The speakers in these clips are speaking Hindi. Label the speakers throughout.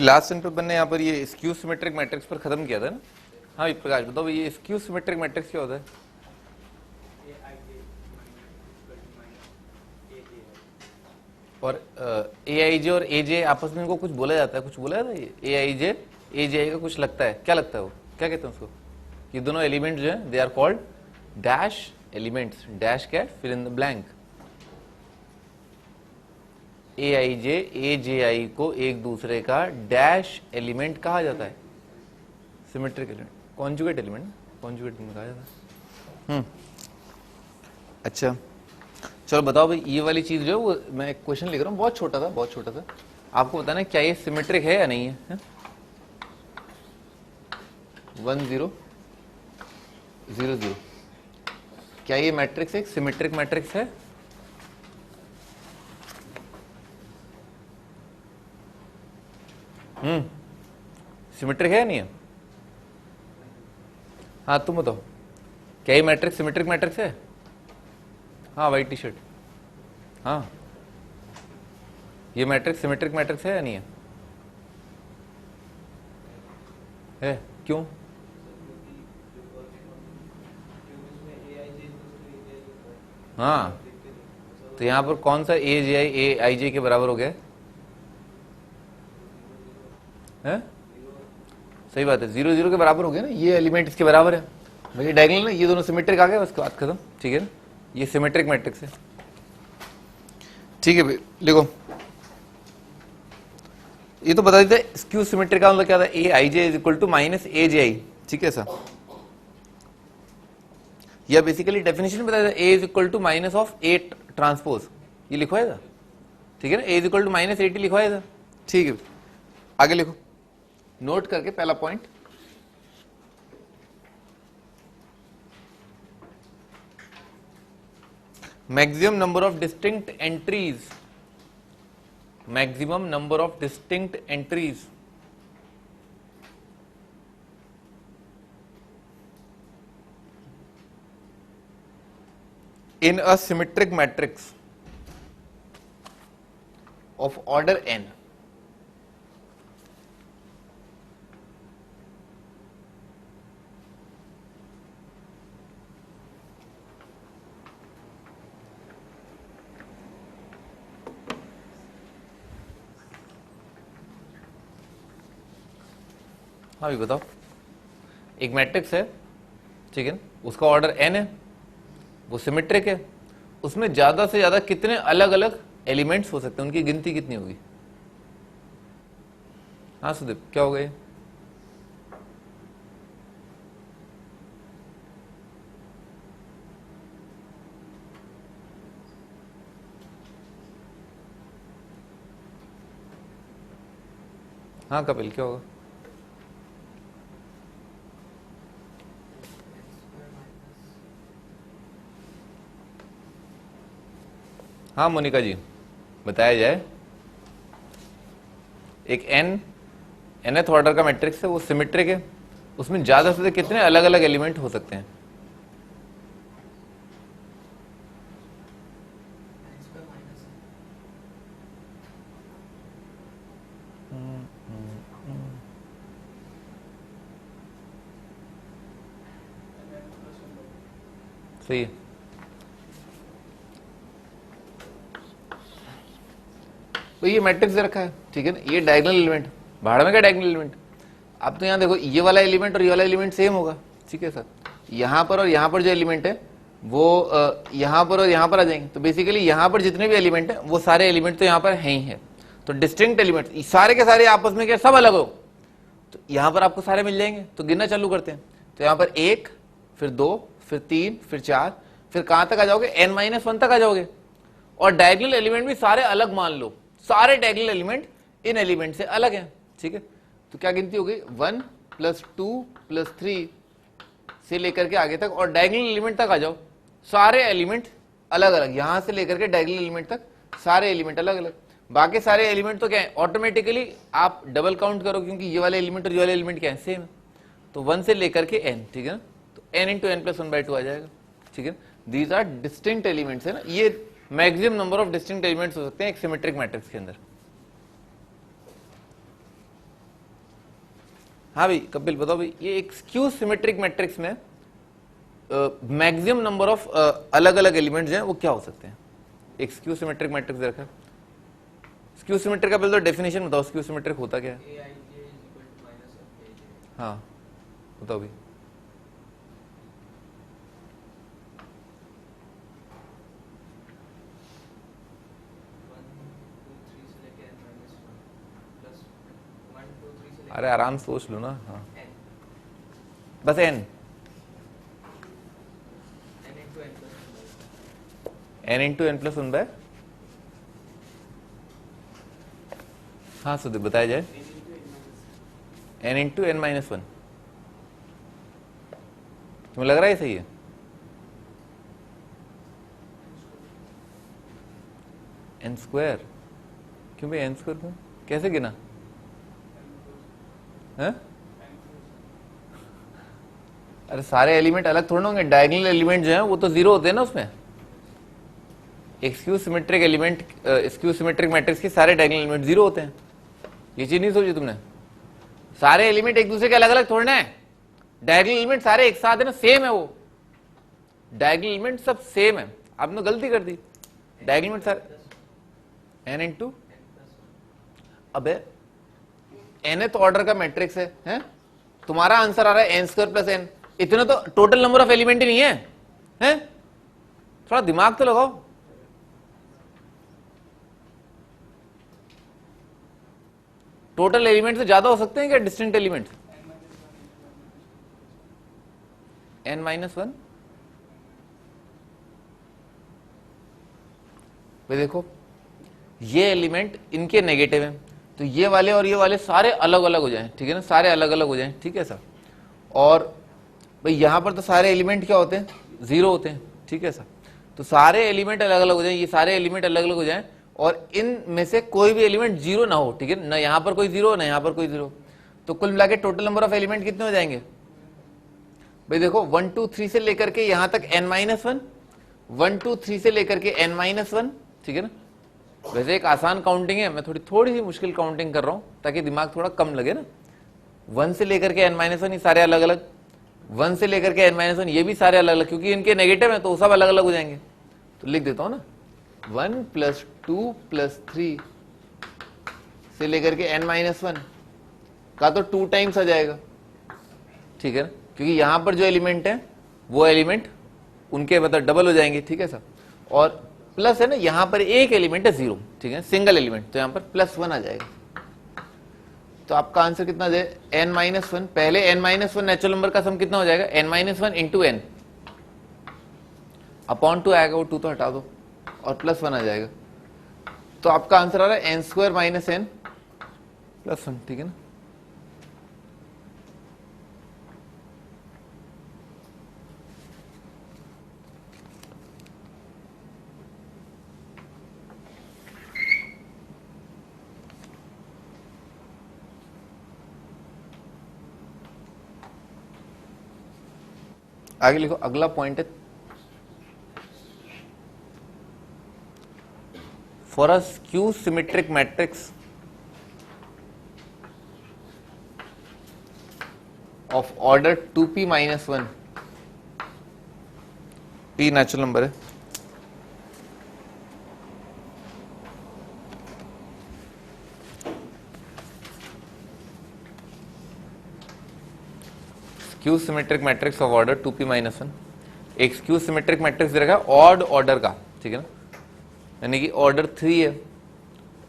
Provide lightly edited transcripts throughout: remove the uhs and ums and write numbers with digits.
Speaker 1: लास्ट टाइम पे बनने यहाँ पर ये स्क्यू सिमेट्रिक मैट्रिक्स पर खत्म किया था ना। हाँ प्रकाश बताओ ये स्क्यू सिमेट्रिक मैट्रिक्स क्या होता है? और ए आई जे और ए जे आपस में इनको कुछ बोला जाता है, कुछ बोला जाता है? ए आई जे ए जे आई का कुछ लगता है, क्या लगता है वो, क्या कहते हैं उसको? ये दोनों एलिमेंट जो है they are called dash elements. Dash क्या है? Fill in the blank. A I J A J I को एक दूसरे का डैश एलिमेंट कहा जाता है, symmetric element, conjugate element, conjugate में कहा जाता है। अच्छा चलो बताओ भाई, ये वाली चीज जो है वो मैं एक क्वेश्चन लिख रहा हूँ, बहुत छोटा था, बहुत छोटा था। आपको बताना है क्या ये सिमेट्रिक है या नहीं है? 1 0 0 0, क्या ये मैट्रिक्स एक सिमेट्रिक मैट्रिक्स है? सिमेट्रिक है या नहीं है? हाँ तुम बताओ, क्या ये मैट्रिक्स सिमेट्रिक मैट्रिक्स है? हाँ वाइट टी शर्ट, हाँ ये मैट्रिक्स सिमेट्रिक मैट्रिक्स है या नहीं है? है क्यों? हाँ तो यहां पर कौन सा ए जे आई ए आई जे के बराबर हो गया है? सही बात है, 0 0 के बराबर हो गया ना, ये एलिमेंट इसके बराबर है भाई, डायगोनल ना, ये दोनों सिमेट्रिक आ गए, उसके बाद खत्म, ठीक है ना, ये सिमेट्रिक मैट्रिक्स है। ठीक है भाई लिखो, ये तो बता देते स्क्यू सिमेट्रिक का मतलब क्या था, A I J is equal to minus A J I, ठीक है सर, या बेसिकली डेफिनेशन बता देता A is equal to minus of A transpose, ये लिखवाया था, ठीक है ना, A is equal to minus A T लिखवाया था, ठीक है आगे लिखो, नोट करके पहला point, maximum number of distinct entries, maximum number of distinct entries in a symmetric matrix of order n, हाँ भी बताओ, एक मैट्रिक्स है, ठीक है, उसका ऑर्डर n है, वो सिमेट्रिक है, उसमें ज्यादा से ज्यादा कितने अलग अलग एलिमेंट्स हो सकते हैं, उनकी गिनती कितनी होगी? हाँ सुदीप क्या हो गए? हाँ कपिल क्या होगा? हाँ मोनिका जी बताया जाए, एक nth ऑर्डर का मैट्रिक्स है, वो सिमेट्रिक है, उसमें ज्यादा से ज्यादा कितने अलग अलग एलिमेंट हो सकते हैं? सही है, तो ये मैट्रिक्स दे रखा है, ठीक है ना, ये डायगोनल एलिमेंट, भाड़ में क्या डायगोनल एलिमेंट, अब तो यहाँ देखो ये वाला एलिमेंट और ये वाला एलिमेंट सेम होगा, ठीक है सर, यहाँ पर और यहाँ पर जो एलिमेंट है वो यहाँ पर और यहाँ पर आ जाएंगे, तो बेसिकली यहाँ पर जितने भी एलिमेंट है वो सारे एलिमेंट तो यहाँ पर हैं ही है, तो डिस्टिंक्ट एलिमेंट सारे के सारे आपस में क्या सब अलग हो, तो यहाँ पर आपको सारे मिल जाएंगे, तो गिनना चालू करते हैं, तो यहाँ पर 1 फिर 2 फिर 3 फिर 4 फिर कहां तक आ जाओगे, n-1 तक आ जाओगे, और डायगोनल एलिमेंट भी सारे अलग मान लो, सारे डायगोनल एलिमेंट इन एलिमेंट से अलग हैं, ठीक है, तो क्या गिनती हो गई 1 + 2 + 3 से लेकर के आगे तक, और डायगोनल एलिमेंट तक आ जाओ, सारे एलिमेंट अलग अलग, यहां से लेकर के डायगोनल एलिमेंट तक सारे एलिमेंट अलग अलग, बाकी सारे एलिमेंट तो क्या है ऑटोमेटिकली आप डबल काउंट करो, क्योंकि ये वाले एलिमेंट और ये वाले एलिमेंट क्या है सेम है, तो 1 से लेकर के n, ठीक है ना, तो n × n + 1/2 आ जाएगा, ठीक है, दीज आर डिस्टिंक्ट एलिमेंट्स है ना, ये maximum number of distinct elements हो सकते हैं एक सिमेट्रिक मैट्रिक्स के अंदर। हाँ भाई कपिल बताओ भाई, ये एक स्क्यू सिमेट्रिक मैट्रिक्स में मैक्सिमम नंबर ऑफ अलग अलग एलिमेंट्स हैं वो क्या हो सकते हैं? एक स्क्यू सिमेट्रिक मैट्रिक्स रखा है। स्क्यू सिमेट्रिक का पहले तो डेफिनेशन बताओ, स्क्यू सिमेट्रिक होता क्या है? हाँ बताओ भाई। अरे आराम सोच लो ना। हाँ बस n into n plus one by, हाँ सुधीर बताया जाए, n into n minus one. तुम्हें लग रहा है सही है? n स्क्वायर क्यों भाई? n स्क्वायर क्यों? कैसे गिना है? अरे सारे एलिमेंट अलग थोड़ा होंगे, डायगोनल एलिमेंट जो है वो तो जीरो होते हैं ना उसमें। एक skew symmetric element, skew symmetric matrix के सारे डायगोनल एलिमेंट जीरो होते हैं। ये चीज नहीं सोची तुमने? सारे एलिमेंट एक दूसरे के अलग अलग थोड़ना है, डायगोनल एलिमेंट सारे एक साथ है ना, सेम है वो, डायगोनल एलिमेंट सब सेम है। आपने गलती कर दी, डायगोनल एलिमेंट सारे n इंटू, अबे nth ऑर्डर का मैट्रिक्स है? तुम्हारा आंसर आ रहा है n स्क्वायर प्लस n, इतने तो टोटल नंबर ऑफ एलिमेंट ही नहीं है? थोड़ा दिमाग तो लगाओ। टोटल एलिमेंट से ज्यादा हो सकते हैं क्या distinct element? n minus one. भाई देखो ये एलिमेंट इनके नेगेटिव हैं, तो ये वाले और ये वाले सारे अलग अलग हो जाएं, ठीक है ना, सारे अलग अलग हो जाएं, ठीक है सर। और भाई यहां पर तो सारे एलिमेंट क्या होते हैं? जीरो होते हैं, ठीक है सर। तो सारे एलिमेंट अलग अलग हो जाएं, ये सारे एलिमेंट अलग अलग हो जाएं, और इन में से कोई भी एलिमेंट जीरो ना हो, ठीक है ना, यहां पर कोई जीरो ना यहां पर कोई जीरो, तो कुल मिला के टोटल नंबर ऑफ एलिमेंट कितने हो जाएंगे? भाई देखो 1 2 3 से लेकर के यहां तक n माइनस वन, 1 2 3 से लेकर के n माइनस वन, ठीक है ना। वैसे एक आसान काउंटिंग है, मैं थोड़ी सी मुश्किल काउंटिंग कर रहा हूं ताकि दिमाग थोड़ा कम लगे ना। 1 से लेकर के n माइनस वन ये सारे अलग अलग, 1 से लेकर के n माइनस वन ये भी सारे अलग अलग, क्योंकि इनके नेगेटिव है तो सब अलग अलग हो जाएंगे। तो लिख देता हूं ना, 1 प्लस 2 प्लस 3 से लेकर के n माइनस वन का तो 2 टाइम्स आ जाएगा, ठीक है ना, क्योंकि यहां पर जो एलिमेंट है वो एलिमेंट उनके मतलब डबल हो जाएंगे, ठीक है सर। और प्लस है ना, यहां पर एक एलिमेंट है जीरो, ठीक है, सिंगल एलिमेंट, तो यहां पर प्लस वन आ जाएगा। तो आपका आंसर कितना आ जाए? n minus one. पहले n minus one natural number का सम कितना हो जाएगा? n minus one into n upon two आएगा, वो टू तो हटा दो, और प्लस वन आ जाएगा। तो आपका आंसर आ रहा है n square minus n plus one, ठीक है ना। आगे लिखो, अगला पॉइंट है, for a skew symmetric matrix of order 2p minus one, p natural number है, skew symmetric matrix of order 2p minus one. एक स्क्यू सिमेट्रिक मैट्रिक्स दे रखा है ऑड ऑर्डर का, ठीक है ना, यानी कि ऑर्डर 3 है,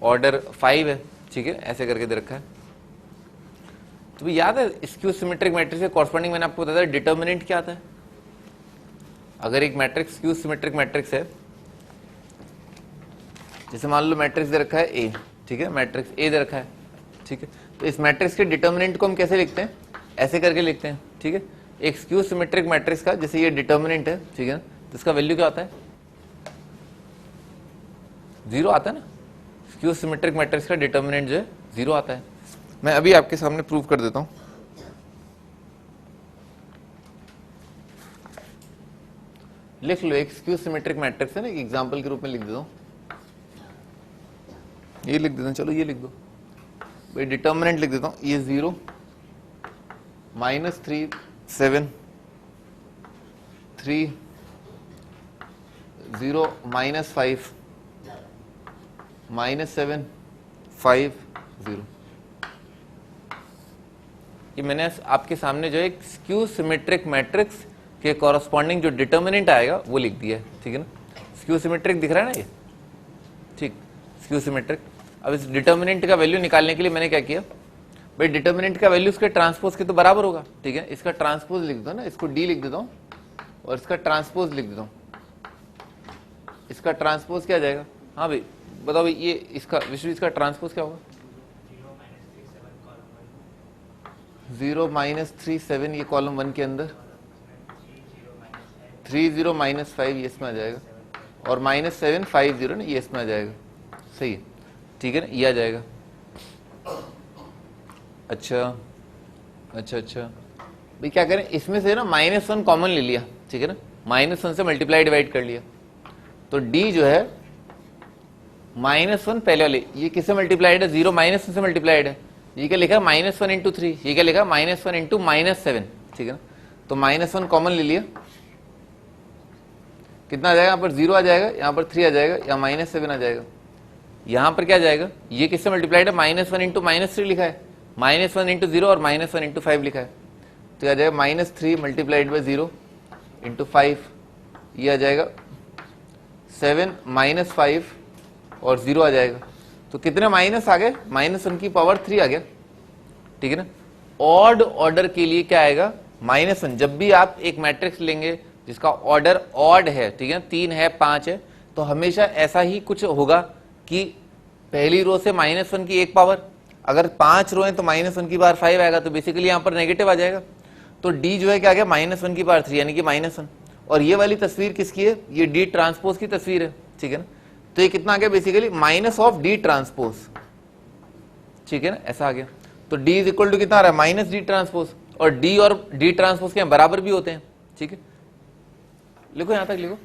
Speaker 1: ऑर्डर 5 है, ठीक है, ऐसे करके दे रखा है। तो भी याद है स्क्यू सिमेट्रिक मैट्रिक्स के कॉरस्पॉन्डिंग मैंने आपको बताया डिटर्मिनेंट क्या आता है। अगर एक मैट्रिक्स स्क्यू सिमेट्रिक मैट्रिक्स है, जैसे मान लो मैट्रिक्स दे रखा है ए, ठीक है, मैट्रिक्स ए दे रखा है, ठीक है, तो इस मैट्रिक्स के डिटर्मिनेंट को हम कैसे लिखते हैं? ऐसे करके लिखते हैं, ठीक है। एक स्क्यू सिमेट्रिक मैट्रिक्स का जैसे ये डिटर्मिनेंट है, ठीक है, तो इसका वैल्यू क्या आता है? जीरो आता है ना। स्क्यू सिमेट्रिक मैट्रिक्स का डिटर्मिनेंट जो है जीरो आता है। मैं अभी आपके सामने प्रूव कर देता हूं। लिख लो, एक स्क्यू सिमेट्रिक मैट्रिक्स है ना, एक एग्जांपल के रूप में लिख देता हूं, ये लिख देता हूं, चलो ये लिख दो भाई, डिटर्मिनेंट लिख देता हूं, ये जीरो -3 7 3 0 -5 -7 5 0। ये मैंने आपके सामने जो एक स्क्यू सिमेट्रिक मैट्रिक्स के कॉरस्पॉन्डिंग जो डिटर्मिनेंट आएगा वो लिख दिया है, ठीक है ना। स्क्यू सिमेट्रिक दिख रहा है ना ये, ठीक, स्क्यू सिमेट्रिक। अब इस डिटर्मिनेंट का वैल्यू निकालने के लिए मैंने क्या किया भाई, डिटर्मिनेंट का वैल्यू इसके ट्रांसपोज के तो बराबर होगा, ठीक है। इसका ट्रांसपोज लिख देता हूं ना, इसको डी लिख देता हूं और इसका ट्रांसपोज लिख देता हूं। इसका ट्रांसपोज क्या जाएगा, हाँ भाई बताओ भाई, ये इसका विश्व इसका ट्रांसपोज क्या होगा, 0 -3 7 ये कॉलम 1 के अंदर, 3 0 -5 ये इसमें आ जाएगा और -7 5 0 ना ये इसमें आ जाएगा, सही है, ठीक है ना, ये आ जाएगा। अच्छा अच्छा अच्छा भाई क्या करें, इसमें से ना -1 कॉमन ले लिया, ठीक है ना, -1 से मल्टीप्लाई डिवाइड कर लिया, तो d जो है -1 पहले वाले, ये किससे मल्टीप्लाइड है, 0 -1 से मल्टीप्लाइड है, ये क्या लिखा -1 × 3, ये क्या लिखा -1 × -7, ठीक है ना। तो -1 कॉमन ले लिया, कितना आ जाएगा, यहाँ पर 0 आ जाएगा, यहाँ पर 3 आ जाएगा, यहाँ -7 आ जाएगा, यहाँ पर क्या आ जाएगा, ये किससे मल्टीप्लाइड है, -1 × -3 लिखा है, -1 × 0 और -1 × 5 लिखा है, तो आ जाएगा -3 मल्टीप्लाइड बाई 0 × 5, ये आ जाएगा 7 -5 और 0 आ जाएगा, तो कितने माइनस आ गए, -1 की पावर 3 आ गया, ठीक है ना। ऑड ऑर्डर के लिए क्या आएगा, -1। जब भी आप एक मैट्रिक्स लेंगे जिसका ऑर्डर ऑड है, ठीक है, 3 है 5 है, तो हमेशा ऐसा ही कुछ होगा कि पहली रो से -1 की एक पावर, अगर 5 रो है तो -1 की पावर 5 आएगा, तो बेसिकली यहाँ पर नेगेटिव आ जाएगा, तो d जो है क्या आ गया, -1 की पावर 3 यानी कि -1। और ये वाली तस्वीर किसकी है, ये डी ट्रांसपोज की तस्वीर है, ठीक है ना। तो ये कितना आ गया बेसिकली -d ट्रांसपोज, ठीक है ना, ऐसा आ गया। तो d इज इक्वल टू कितना आ रहा है, -d ट्रांसपोज, और d और d ट्रांसपोज के बराबर भी होते हैं, ठीक है। लिखो यहां तक लिखो,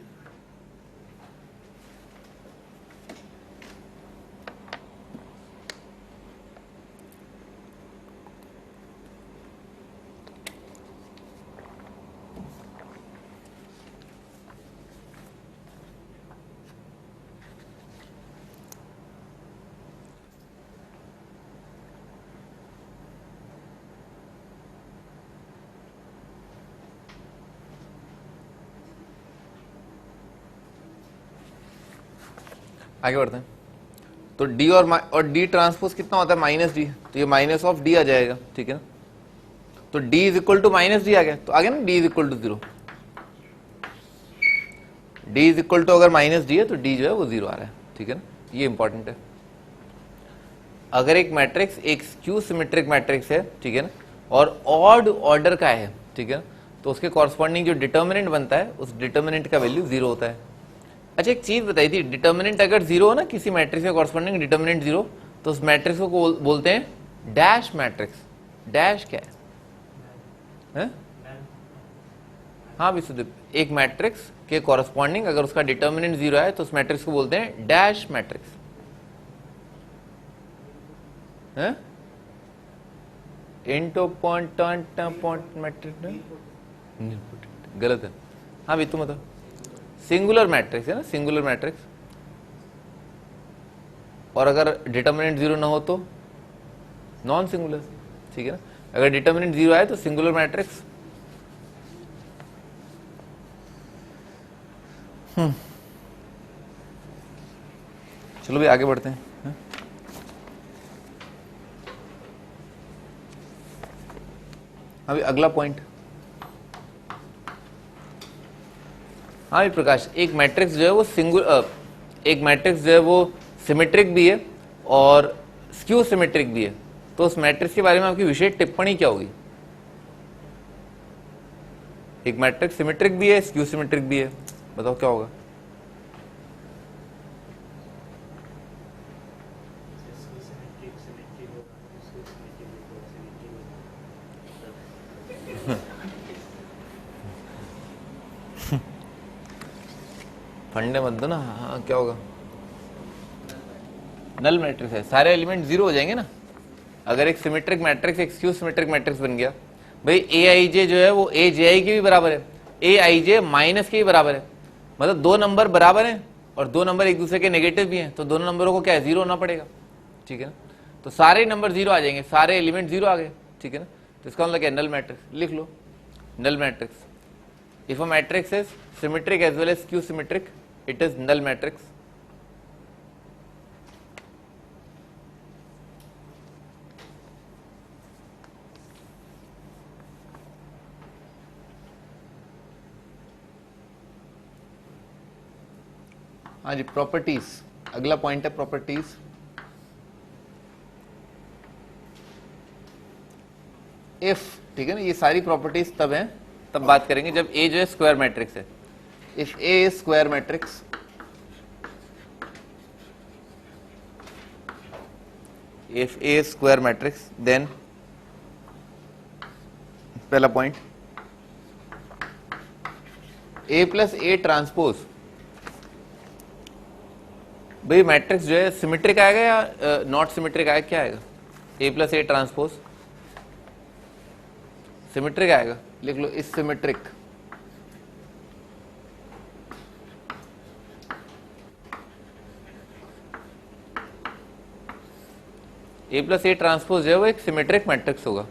Speaker 1: आगे बढ़ते हैं। तो d और d ट्रांसपोज कितना होता है, -d, तो ये -d आ जाएगा, ठीक है ना। तो d is equal to -d आ गया, तो आ गया ना d is equal to 0, d is equal to अगर -d है तो d जो है वो 0 आ रहा है, ठीक है ना, ये इंपॉर्टेंट है। अगर एक मैट्रिक्स एक स्क्यू सिमेट्रिक मैट्रिक्स है, ठीक है ना, और ऑड ऑर्डर का है, ठीक है ना, तो उसके कॉरस्पॉन्डिंग जो डिटर्मिनेंट बनता है उस डिटर्मिनेंट का वैल्यू 0 होता है। अच्छा एक चीज बताई थी, डिटर्मिनेंट अगर 0 हो ना किसी मैट्रिक्स का कॉरस्पॉन्डिंग डिटर्मिनेंट 0, तो उस मैट्रिक्स को बोलते हैं डैश मैट्रिक्स। डैश क्या है? हाँ विशुदीप, एक मैट्रिक्स के कॉरस्पॉन्डिंग अगर उसका डिटर्मिनेंट 0 है तो उस मैट्रिक्स को बोलते हैं dash matrix. Into point matrix गलत है। हाँ भी तुम बताओ, सिंगुलर मैट्रिक्स है ना, सिंगुलर मैट्रिक्स। और अगर डिटर्मिनेंट 0 ना हो तो नॉन सिंगुलर, ठीक है ना। अगर डिटर्मिनेंट 0 आए तो सिंगुलर मैट्रिक्स। चलो भाई आगे बढ़ते हैं। अभी अगला पॉइंट, हाँ प्रकाश, एक मैट्रिक्स जो है वो एक मैट्रिक्स जो है वो सिमेट्रिक भी है और स्क्यू सिमेट्रिक भी है, तो उस मैट्रिक्स के बारे में आपकी विशेष टिप्पणी क्या होगी? एक मैट्रिक्स सिमेट्रिक भी है, स्क्यू सिमेट्रिक भी है, बताओ क्या होगा? फंडे मत दो ना। हाँ क्या होगा? नल मैट्रिक्स है, सारे एलिमेंट 0 हो जाएंगे ना। अगर एक सिमेट्रिक मैट्रिक्स एक स्क्यू सिमेट्रिक मैट्रिक्स बन गया भाई ए आई जे जो है वो ए जे आई के भी बराबर है, ए आई जे माइनस के भी बराबर है, मतलब दो नंबर बराबर हैं और दो नंबर एक दूसरे के नेगेटिव भी हैं, तो दोनों नंबरों को क्या है, जीरो होना पड़ेगा, ठीक है ना। तो सारे नंबर जीरो आ जाएंगे, सारे एलिमेंट जीरो आ गए, ठीक है ना। तो इसका मतलब क्या, नल मैट्रिक्स लिख लो, null matrix. If a matrix is symmetric as well as skew symmetric, it is null matrix. हाँ जी, प्रॉपर्टीज, अगला पॉइंट है प्रॉपर्टीज। इफ, ठीक है ना, ये सारी प्रॉपर्टीज तब हैं, तब बात करेंगे जब ए जो है स्क्वायर मैट्रिक्स है। If A is square matrix, if A is square matrix, then पहला point, A plus A transpose, भाई मैट्रिक्स जो है सिमेट्रिक आएगा या नॉट सिमेट्रिक आएगा, क्या आएगा, ए प्लस ए ट्रांसपोज सिमेट्रिक आएगा, लिख लो इस symmetric. A plus A transpose जो है वो एक सिमेट्रिक मैट्रिक्स होगा,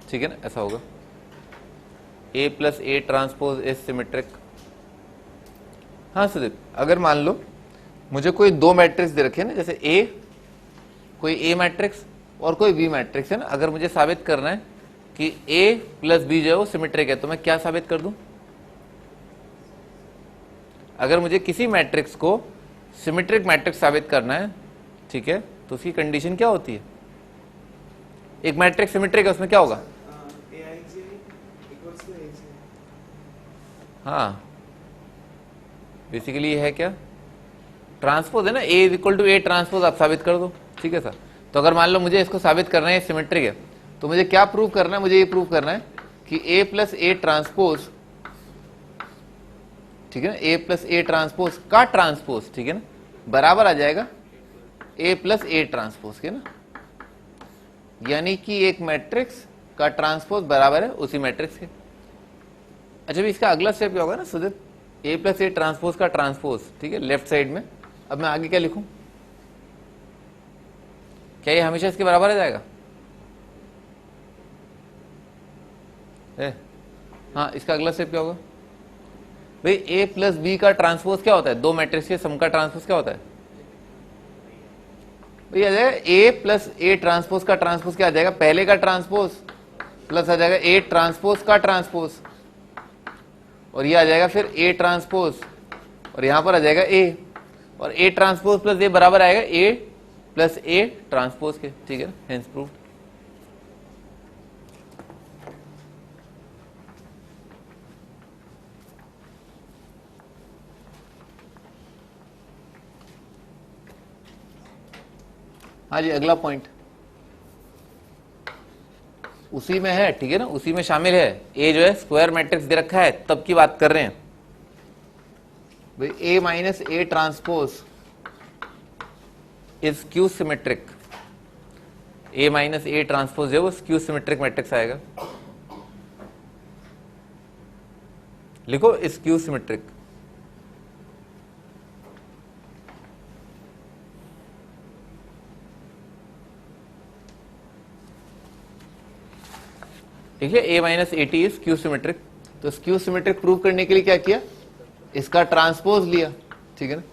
Speaker 1: ठीक है ना, ऐसा होगा, A plus A transpose is symmetric. हाँ सुदीप, अगर मान लो मुझे कोई दो मैट्रिक्स दे रखे हैं ना, जैसे ए, कोई ए मैट्रिक्स और कोई बी मैट्रिक्स है ना, अगर मुझे साबित करना है कि ए प्लस बी जो है वो सिमेट्रिक है, तो मैं क्या साबित कर दूं? अगर मुझे किसी मैट्रिक्स को सिमेट्रिक मैट्रिक्स साबित करना है, ठीक है, तो उसकी कंडीशन क्या होती है? एक मैट्रिक्स सिमेट्रिक है, उसमें क्या होगा? हाँ, बेसिकली ये है क्या, ट्रांसपोज है ना, A is equal to A transpose, आप साबित कर दो, ठीक है सर। तो अगर मान लो मुझे इसको साबित करना है सिमेट्रिक है, तो मुझे क्या प्रूव करना है? मुझे ये प्रूव करना है कि ए प्लस ए ट्रांसपोज, ठीक है ना, ए प्लस ए ट्रांसपोज का ट्रांसपोज, ठीक है ना, बराबर आ जाएगा ए प्लस ए ट्रांसपोज के ना, यानी कि एक मैट्रिक्स का ट्रांसपोज बराबर है उसी मैट्रिक्स के। अच्छा, भी इसका अगला स्टेप क्या होगा ना सुदीप, ए प्लस ए ट्रांसपोज का ट्रांसपोज, ठीक है, लेफ्ट साइड में। अब मैं आगे क्या लिखूं? क्या ये हमेशा इसके बराबर आ जाएगा? हाँ, इसका अगला स्टेप क्या होगा भाई? ए प्लस बी का ट्रांसपोज क्या होता है? दो मैट्रिक्स के सम का ट्रांसपोज क्या होता है भैया? आ जाएगा ए प्लस ए ट्रांसपोज का ट्रांसपोज क्या आ जाएगा? पहले का ट्रांसपोज प्लस आ जाएगा ए ट्रांसपोज का ट्रांसपोज, और ये आ जाएगा फिर ए ट्रांसपोज, और यहां पर आ जाएगा ए, और ए ट्रांसपोज प्लस ए बराबर आएगा ए प्लस ए ट्रांसपोज के, ठीक है, हेंस प्रूव्ड। हाँ जी, अगला पॉइंट उसी में है, ठीक है ना, उसी में शामिल है। ए जो है स्क्वायर मैट्रिक्स दे रखा है, तब की बात कर रहे हैं भाई। A minus A transpose is skew symmetric, A minus A transpose है वो स्क्यू सिमेट्रिक मैट्रिक्स आएगा, लिखो स्क्यू सिमेट्रिक। ठीक है, A minus A T skew symmetric. तो स्क्यू सिमेट्रिक प्रूव करने के लिए क्या किया? इसका ट्रांसपोज लिया, ठीक है ना,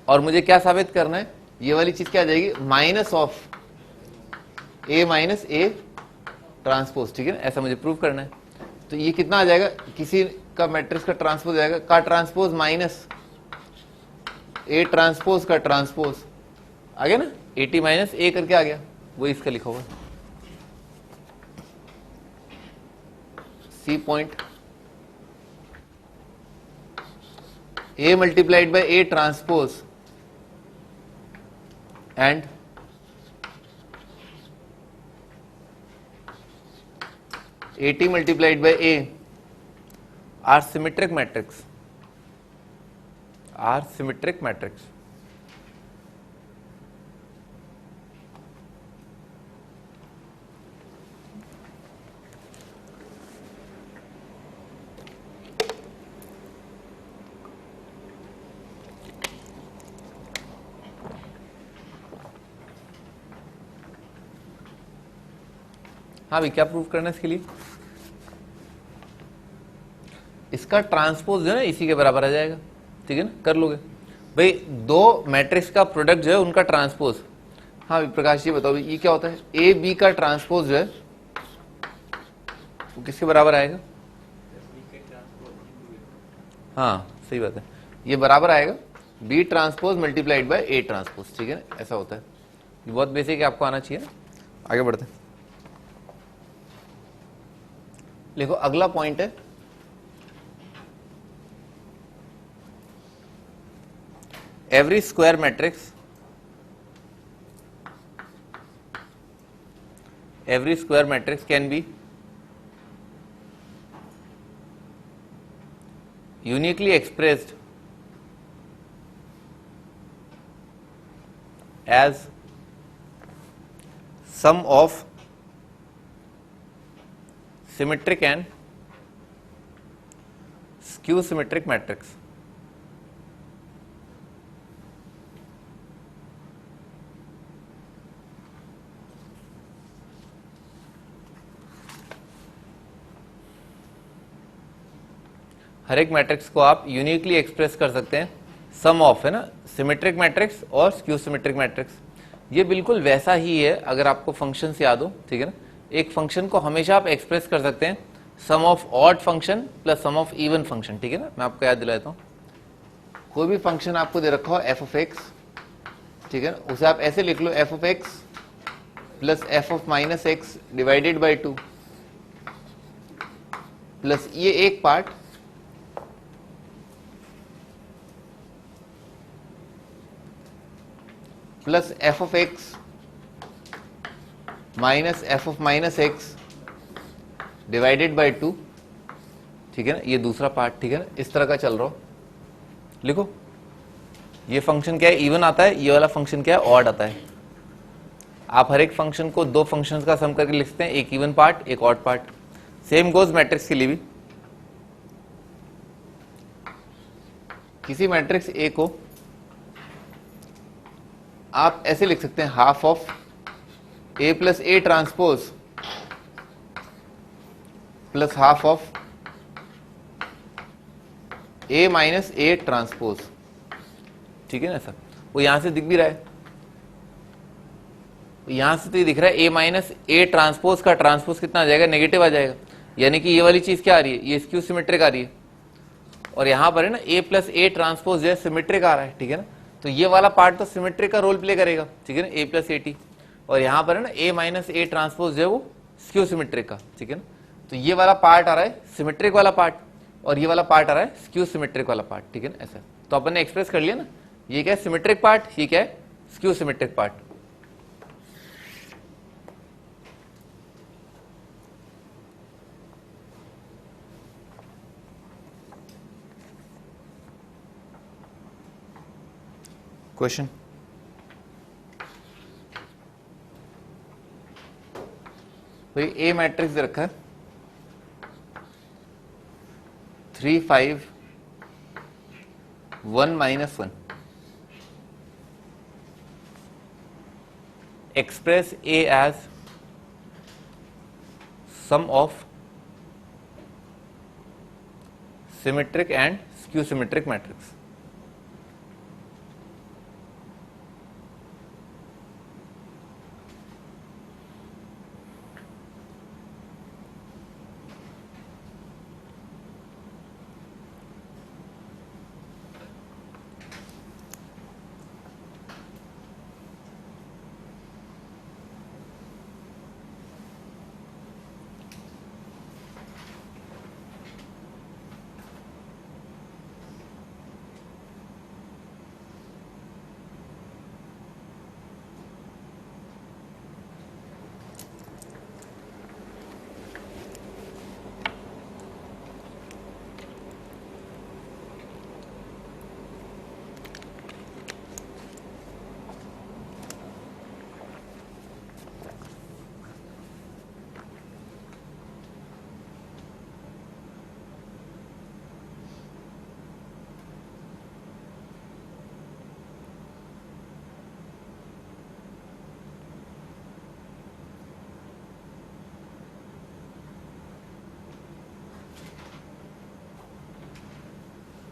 Speaker 1: और मुझे क्या साबित करना है? ये वाली चीज क्या आ जाएगी? Minus of A minus A transpose, ठीक है ना, ऐसा मुझे प्रूव करना है। तो ये कितना आ जाएगा? किसी का मैट्रिक्स का ट्रांसपोज आएगा, का ट्रांसपोज माइनस ए ट्रांसपोज का ट्रांसपोज आ गया ना, ए टी माइनस ए करके आ गया, वो इसका लिखा हुआ C point. A multiplied by A transpose and AT multiplied by A are symmetric matrix, are symmetric matrix. हाँ भाई क्या प्रूव करना है इसके लिए, इसका ट्रांसपोज जो है ना इसी के बराबर आ जाएगा, ठीक है ना, कर लोगे भाई। दो मैट्रिक्स का प्रोडक्ट जो है उनका ट्रांसपोज, हाँ भाई प्रकाश जी बताओ ये क्या होता है, ए बी का ट्रांसपोज जो है वो किसके बराबर आएगा, हाँ सही बात है, ये बराबर आएगा B transpose multiplied by A transpose, ठीक है, ऐसा होता है। ये बहुत बेसिक है, आपको आना चाहिए। आगे बढ़ते हैं, देखो अगला पॉइंट है every square matrix can be uniquely expressed as sum of symmetric and skew symmetric matrix। हर एक मैट्रिक्स को आप यूनिकली एक्सप्रेस कर सकते हैं सम ऑफ, है ना, सिमेट्रिक मैट्रिक्स और स्क्यू सिमेट्रिक मैट्रिक्स। ये बिल्कुल वैसा ही है, अगर आपको फंक्शंस याद हो, ठीक है ना, एक फंक्शन को हमेशा आप एक्सप्रेस कर सकते हैं sum of odd function plus sum of even function, ठीक है ना। मैं आपको याद दिलाता हूँ, कोई भी फंक्शन आपको दे रखा हो एफ ऑफ एक्स, ठीक है ना, उसे आप ऐसे लिख लो f of x plus f of minus x divided by 2 plus ये एक part plus f of x minus f of minus x divided by 2, ठीक है ना, ये दूसरा पार्ट, ठीक है ना, इस तरह का चल रहा हो। लिखो ये फंक्शन क्या है, इवन आता है, ये वाला फंक्शन क्या है, ऑड आता है। आप हर एक फंक्शन को दो फंक्शंस का सम करके लिखते हैं, एक इवन पार्ट एक odd part. Same goes matrix के लिए भी, किसी मैट्रिक्स ए को आप ऐसे लिख सकते हैं half of A plus A transpose plus half of A minus A transpose, ठीक है ना सर। वो यहां से दिख भी रहा है, यहां से तो ये दिख रहा है ए माइनस ए ट्रांसपोज का ट्रांसपोज कितना आ जाएगा, नेगेटिव आ जाएगा, यानी कि ये वाली चीज क्या आ रही है, ये स्क्यू सिमेट्रिक आ रही है। और यहां पर है ना ए प्लस ए ट्रांसपोज जो है सिमेट्रिक आ रहा है, ठीक है ना, तो ये वाला पार्ट तो सिमेट्रिक का रोल प्ले करेगा, ठीक है ना, ए प्लस ए टी। और यहां पर है ना ए माइनस ए ट्रांसपोज जो है वो स्क्यू सिमेट्रिक का, ठीक है ना, तो ये वाला पार्ट आ रहा है सिमेट्रिक वाला पार्ट और ये वाला पार्ट आ रहा है स्क्यू सिमेट्रिक वाला पार्ट, ठीक है ना, ऐसा। तो अपन ने एक्सप्रेस कर लिया ना, ये क्या है सिमेट्रिक पार्ट, ये क्या है स्क्यू सिमेट्रिक पार्ट। क्वेश्चन, तो ये ए मैट्रिक्स दे रखा है 3 5 1 -1, express A as sum of symmetric and skew symmetric matrix।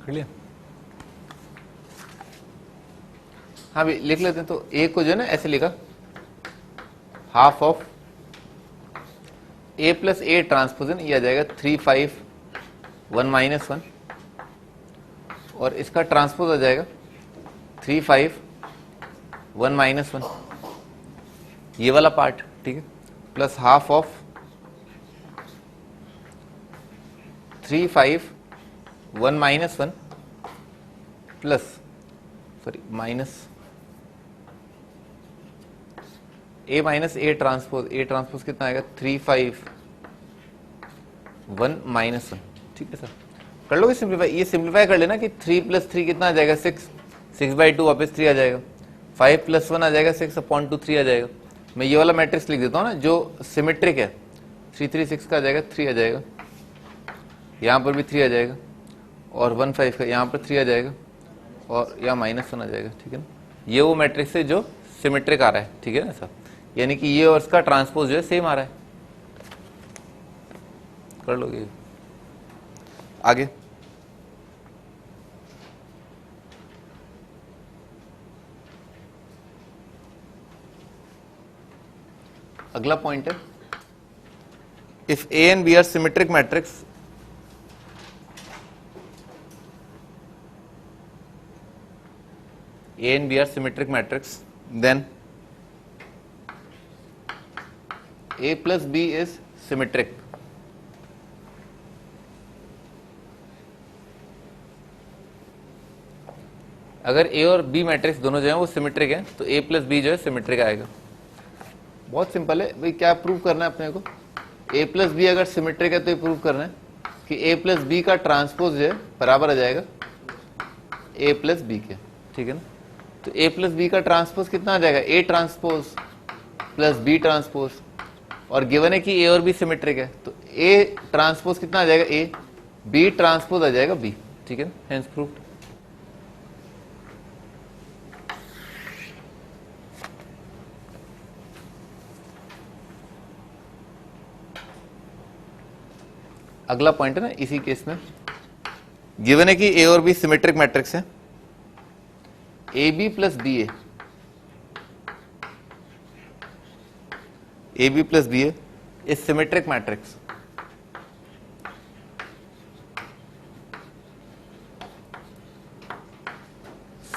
Speaker 1: Clear? हाँ भी लिख लेते हैं। तो ए को जो है ना ऐसे लिखा, हाफ ऑफ ए प्लस ए ट्रांसपोजन, ये आ जाएगा 3 5 1 माइनस 1, और इसका ट्रांसपोज आ जाएगा 3 5 1 माइनस 1, ये वाला पार्ट, ठीक है, plus half of 3 5 1 minus 1 plus minus A minus A transpose कितना आएगा 3 5 1 माइनस 1, ठीक है सर। कर लोगे सिंप्लीफाई, ये सिंप्लीफाई कर लेना कि 3 प्लस 3 कितना आ जाएगा 6, 6/2 वापस 3 आ जाएगा, 5 प्लस 1 आ जाएगा 6/2 3 आ जाएगा। मैं ये वाला मैट्रिक्स लिख देता हूँ ना जो सिमेट्रिक है, 3 3 6 का आ जाएगा 3 आ जाएगा, यहाँ पर भी 3 आ जाएगा, और 1 5 का यहाँ पर 3 आ जाएगा, और यहाँ -1 आ जाएगा, ठीक है ना। ये वो मैट्रिक्स है जो सिमेट्रिक आ रहा है, ठीक है ना सर, यानी कि ये और इसका ट्रांसपोज जो है सेम आ रहा है। कर लोगे आगे। अगला पॉइंट है, if A and B are symmetric matrix, A and B are symmetric matrix, then A plus B is symmetric. अगर A और B मैट्रिक्स दोनों जो है वो सिमेट्रिक है तो A प्लस बी जो है सिमेट्रिक आएगा। बहुत सिंपल है भाई, क्या प्रूव करना है अपने को, A प्लस बी अगर सिमेट्रिक है तो ये प्रूव करना है कि A प्लस बी का ट्रांसपोज जो है बराबर आ जाएगा A प्लस बी के, ठीक है ना। तो A प्लस बी का ट्रांसपोज कितना आ जाएगा, A transpose plus B transpose, और गिवन है कि A और B सिमेट्रिक है तो A ट्रांसपोज कितना आ जाएगा A, B ट्रांसपोज आ जाएगा B, ठीक है ना, हेंस प्रूव्ड। अगला पॉइंट है ना, इसी केस में गिवन है कि A और B सिमेट्रिक मैट्रिक्स है, AB plus B A is symmetric matrix.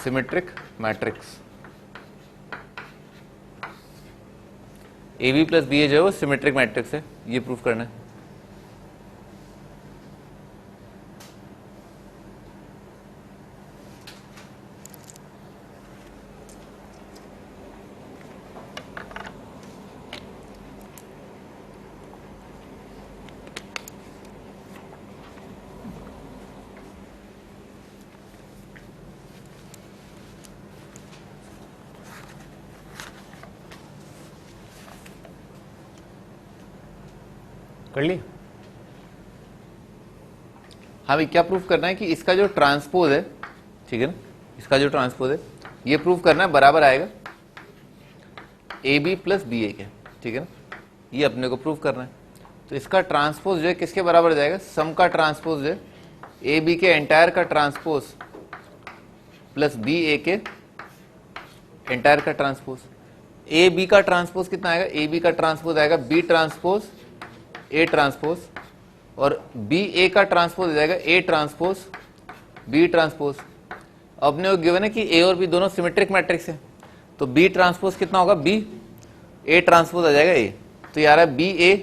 Speaker 1: Symmetric matrix AB plus B जो है वो सिमेट्रिक मैट्रिक्स है, ये प्रूफ करना है। कर ली? हाँ भाई, क्या प्रूफ करना है कि इसका जो ट्रांसपोज है, ठीक है ना, इसका जो ट्रांसपोज है ये प्रूफ करना है बराबर आएगा AB प्लस बी ए के, ठीक है ना, ये अपने को प्रूफ करना है। तो इसका ट्रांसपोज जो है किसके बराबर जाएगा, सम का ट्रांसपोज जो है AB के एंटायर का ट्रांसपोज प्लस BA के एंटायर का ट्रांसपोज। AB का ट्रांसपोज कितना आएगा, AB का ट्रांसपोज आएगा B ट्रांसपोज A ट्रांसपोज, और BA का ट्रांसपोज हो जाएगा A ट्रांसपोज B ट्रांसपोज। अपने को गिवन है कि A और B दोनों सिमेट्रिक मैट्रिक्स है तो B ट्रांसपोज कितना होगा, B A ट्रांसपोज आ जाएगा A, तो यार BA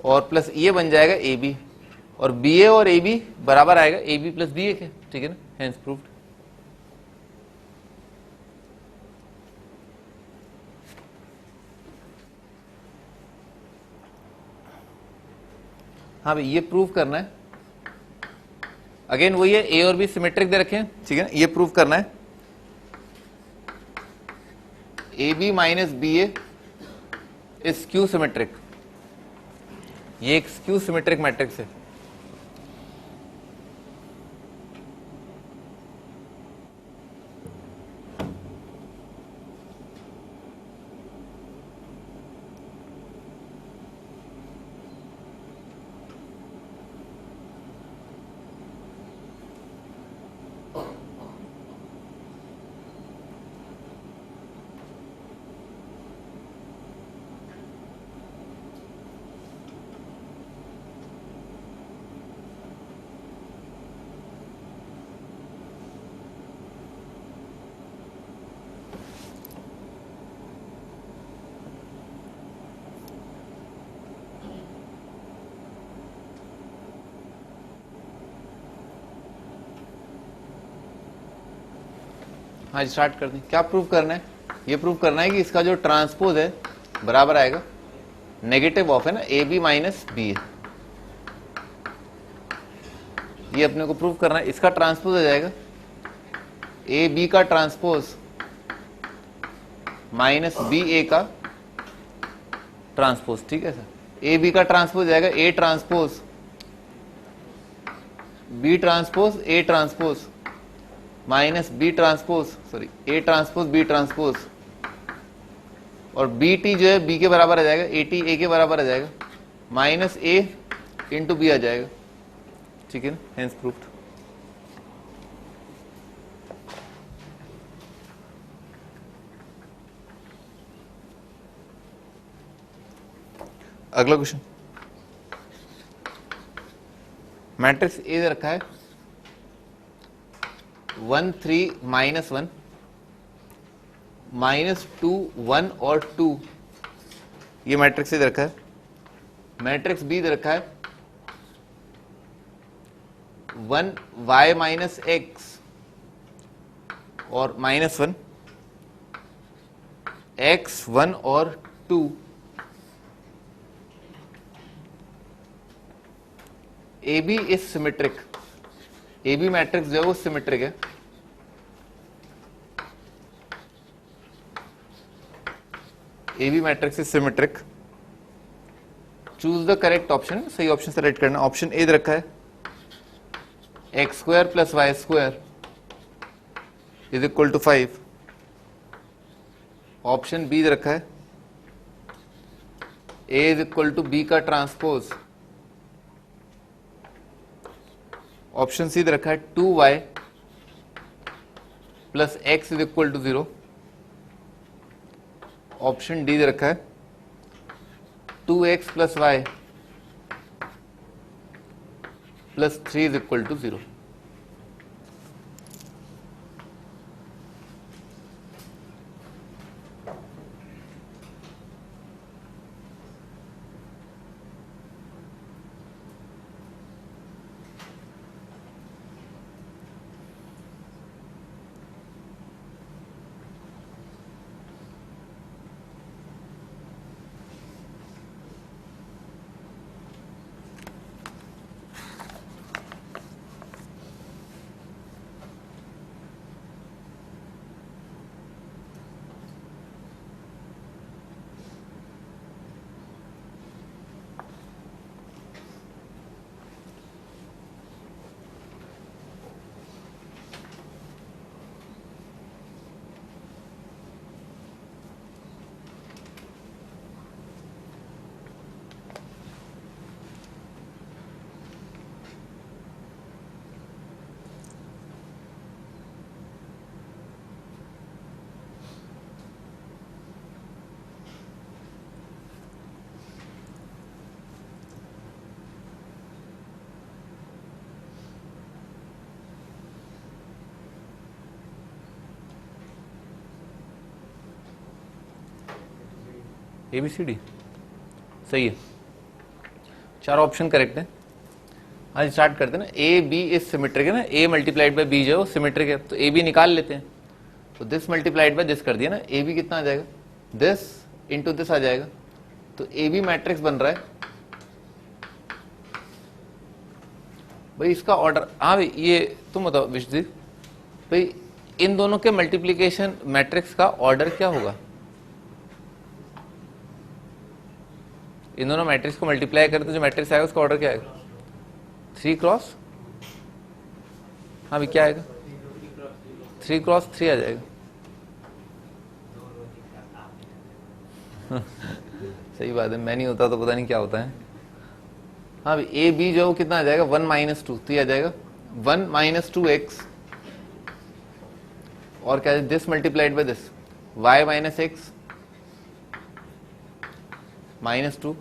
Speaker 1: और प्लस ये बन जाएगा AB, और BA और AB बराबर आएगा AB प्लस BA के, ठीक है ना, हेंस प्रूव्ड। हाँ भाई, ये प्रूव करना है, अगेन वही है, ए और बी सिमेट्रिक दे रखे हैं, ठीक है ना, ये प्रूव करना है A B minus B A is skew symmetric, ये एक स्क्यू सिमेट्रिक मैट्रिक्स है। हाँ स्टार्ट कर दें। क्या प्रूव करना है? ये प्रूव करना है कि इसका जो ट्रांसपोज है बराबर आएगा नेगेटिव ऑफ है ना ए बी माइनस बी है। ये अपने को प्रूव करना है। इसका ट्रांसपोज आ जाएगा ए बी का ट्रांसपोज माइनस बी ए का ट्रांसपोज। ठीक है सर, ए बी का ट्रांसपोज जाएगा A transpose B transpose A transpose minus B transpose sorry A transpose B transpose, और बी टी जो है बी के बराबर आ जाएगा, ए टी ए के बराबर आ जाएगा, माइनस ए इंटू बी आ जाएगा। ठीक है ना, हेंस प्रूफ्ड। अगला क्वेश्चन, मैट्रिक्स ए दे रखा है 1 3 माइनस 1 माइनस 2 1 और 2, ये मैट्रिक्स ए दे रखा है। मैट्रिक्स बी दे रखा है 1 y माइनस एक्स और माइनस 1 x 1 और 2। A B is symmetric, A B matrix जो है वो सिमेट्रिक है। A B matrix is symmetric. Choose the correct option, सही ऑप्शन सेलेक्ट करना। ऑप्शन ए दे रखा है x square plus y square is equal to 5। Option B दे रखा है A is equal to B का ट्रांसपोज। ऑप्शन सी दे रखा है 2y plus x is equal to 0। Option D दे रखा है 2x plus y plus 3 is equal to 0। ABCD सही है, चार ऑप्शन करेक्ट है। आज स्टार्ट करते हैं ना। ए बी इज सिमेट्रिक है ना, ए मल्टीप्लाइड बाय बी जो है वो सिमेट्रिक है, तो ए बी निकाल लेते हैं। तो दिस मल्टीप्लाइड बाय दिस कर दिया ना, ए बी कितना आ जाएगा, दिस इंटू दिस आ जाएगा। तो ए बी मैट्रिक्स बन रहा है भाई। इसका ऑर्डर, हाँ भाई ये तुम बताओ विश्वजीत भाई, इन दोनों के मल्टीप्लीकेशन मैट्रिक्स का ऑर्डर क्या होगा? इन दोनों मैट्रिक्स को मल्टीप्लाई करें तो जो मैट्रिक्स आएगा उसका ऑर्डर क्या आएगा? 3 क्रॉस, हाँ भाई क्या आएगा? 3 क्रॉस 3 आ जाएगा। सही बात है, मैं नहीं होता तो पता नहीं क्या होता है। हाँ भाई ए बी जो कितना आ जाएगा, 1 माइनस 2 तो आ जाएगा 1 माइनस 2x, और क्या है this multiplied by this, y minus x minus 2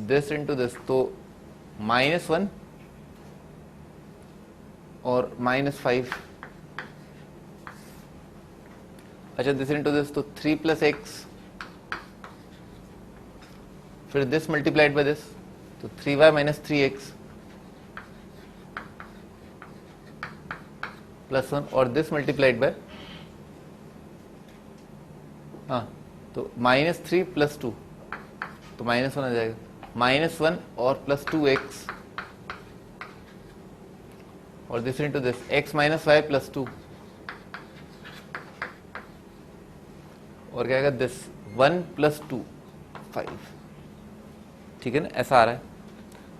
Speaker 1: this into this, तो -1 और -5। अच्छा दिस इंटू दिस, तो 3 प्लस एक्स, फिर दिस मल्टीप्लाइड बाय दिस, तो 3y माइनस 3x प्लस 1, और दिस मल्टीप्लाइड बाय हाँ, तो -3 + 2 तो -1 आ जाएगा, -1 और +2x और this into this x - y + 2 और क्या आएगा दिस 1 + 2 5। ठीक है ना, ऐसा आ रहा है।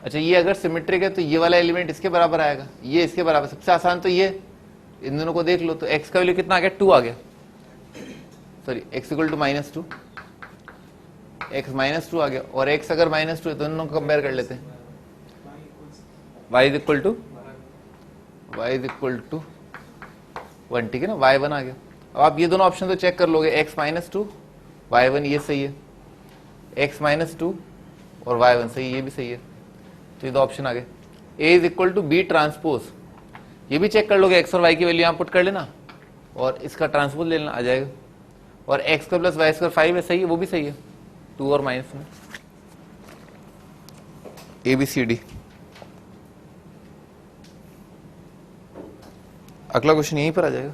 Speaker 1: अच्छा, ये अगर सिमेट्रिक है तो ये वाला एलिमेंट इसके बराबर आएगा, ये इसके बराबर। सबसे आसान तो ये, इन दोनों को देख लो तो x का वैल्यू कितना आ गया, 2 आ गया, सॉरी x = -2, x -2 आ गया, और x अगर -2 है तो दोनों को कंपेयर कर लेते हैं। y = 1, ठीक है ना, y1 आ गया। अब आप ये दोनों ऑप्शन तो चेक कर लोगे, x -2 y1 ये सही है, x -2 और y1 सही, ये भी सही है, तो ये दो ऑप्शन आ गए। a = b ट्रांसपोज, ये भी चेक कर लोगे, x और y की वैल्यू यहाँ पुट कर लेना और इसका ट्रांसपोज ले लेना, आ जाएगा। और x का + y² 5 है, सही है, वो भी सही है, 2 और माइनस में ABCD। अगला क्वेश्चन यहीं पर आ जाएगा।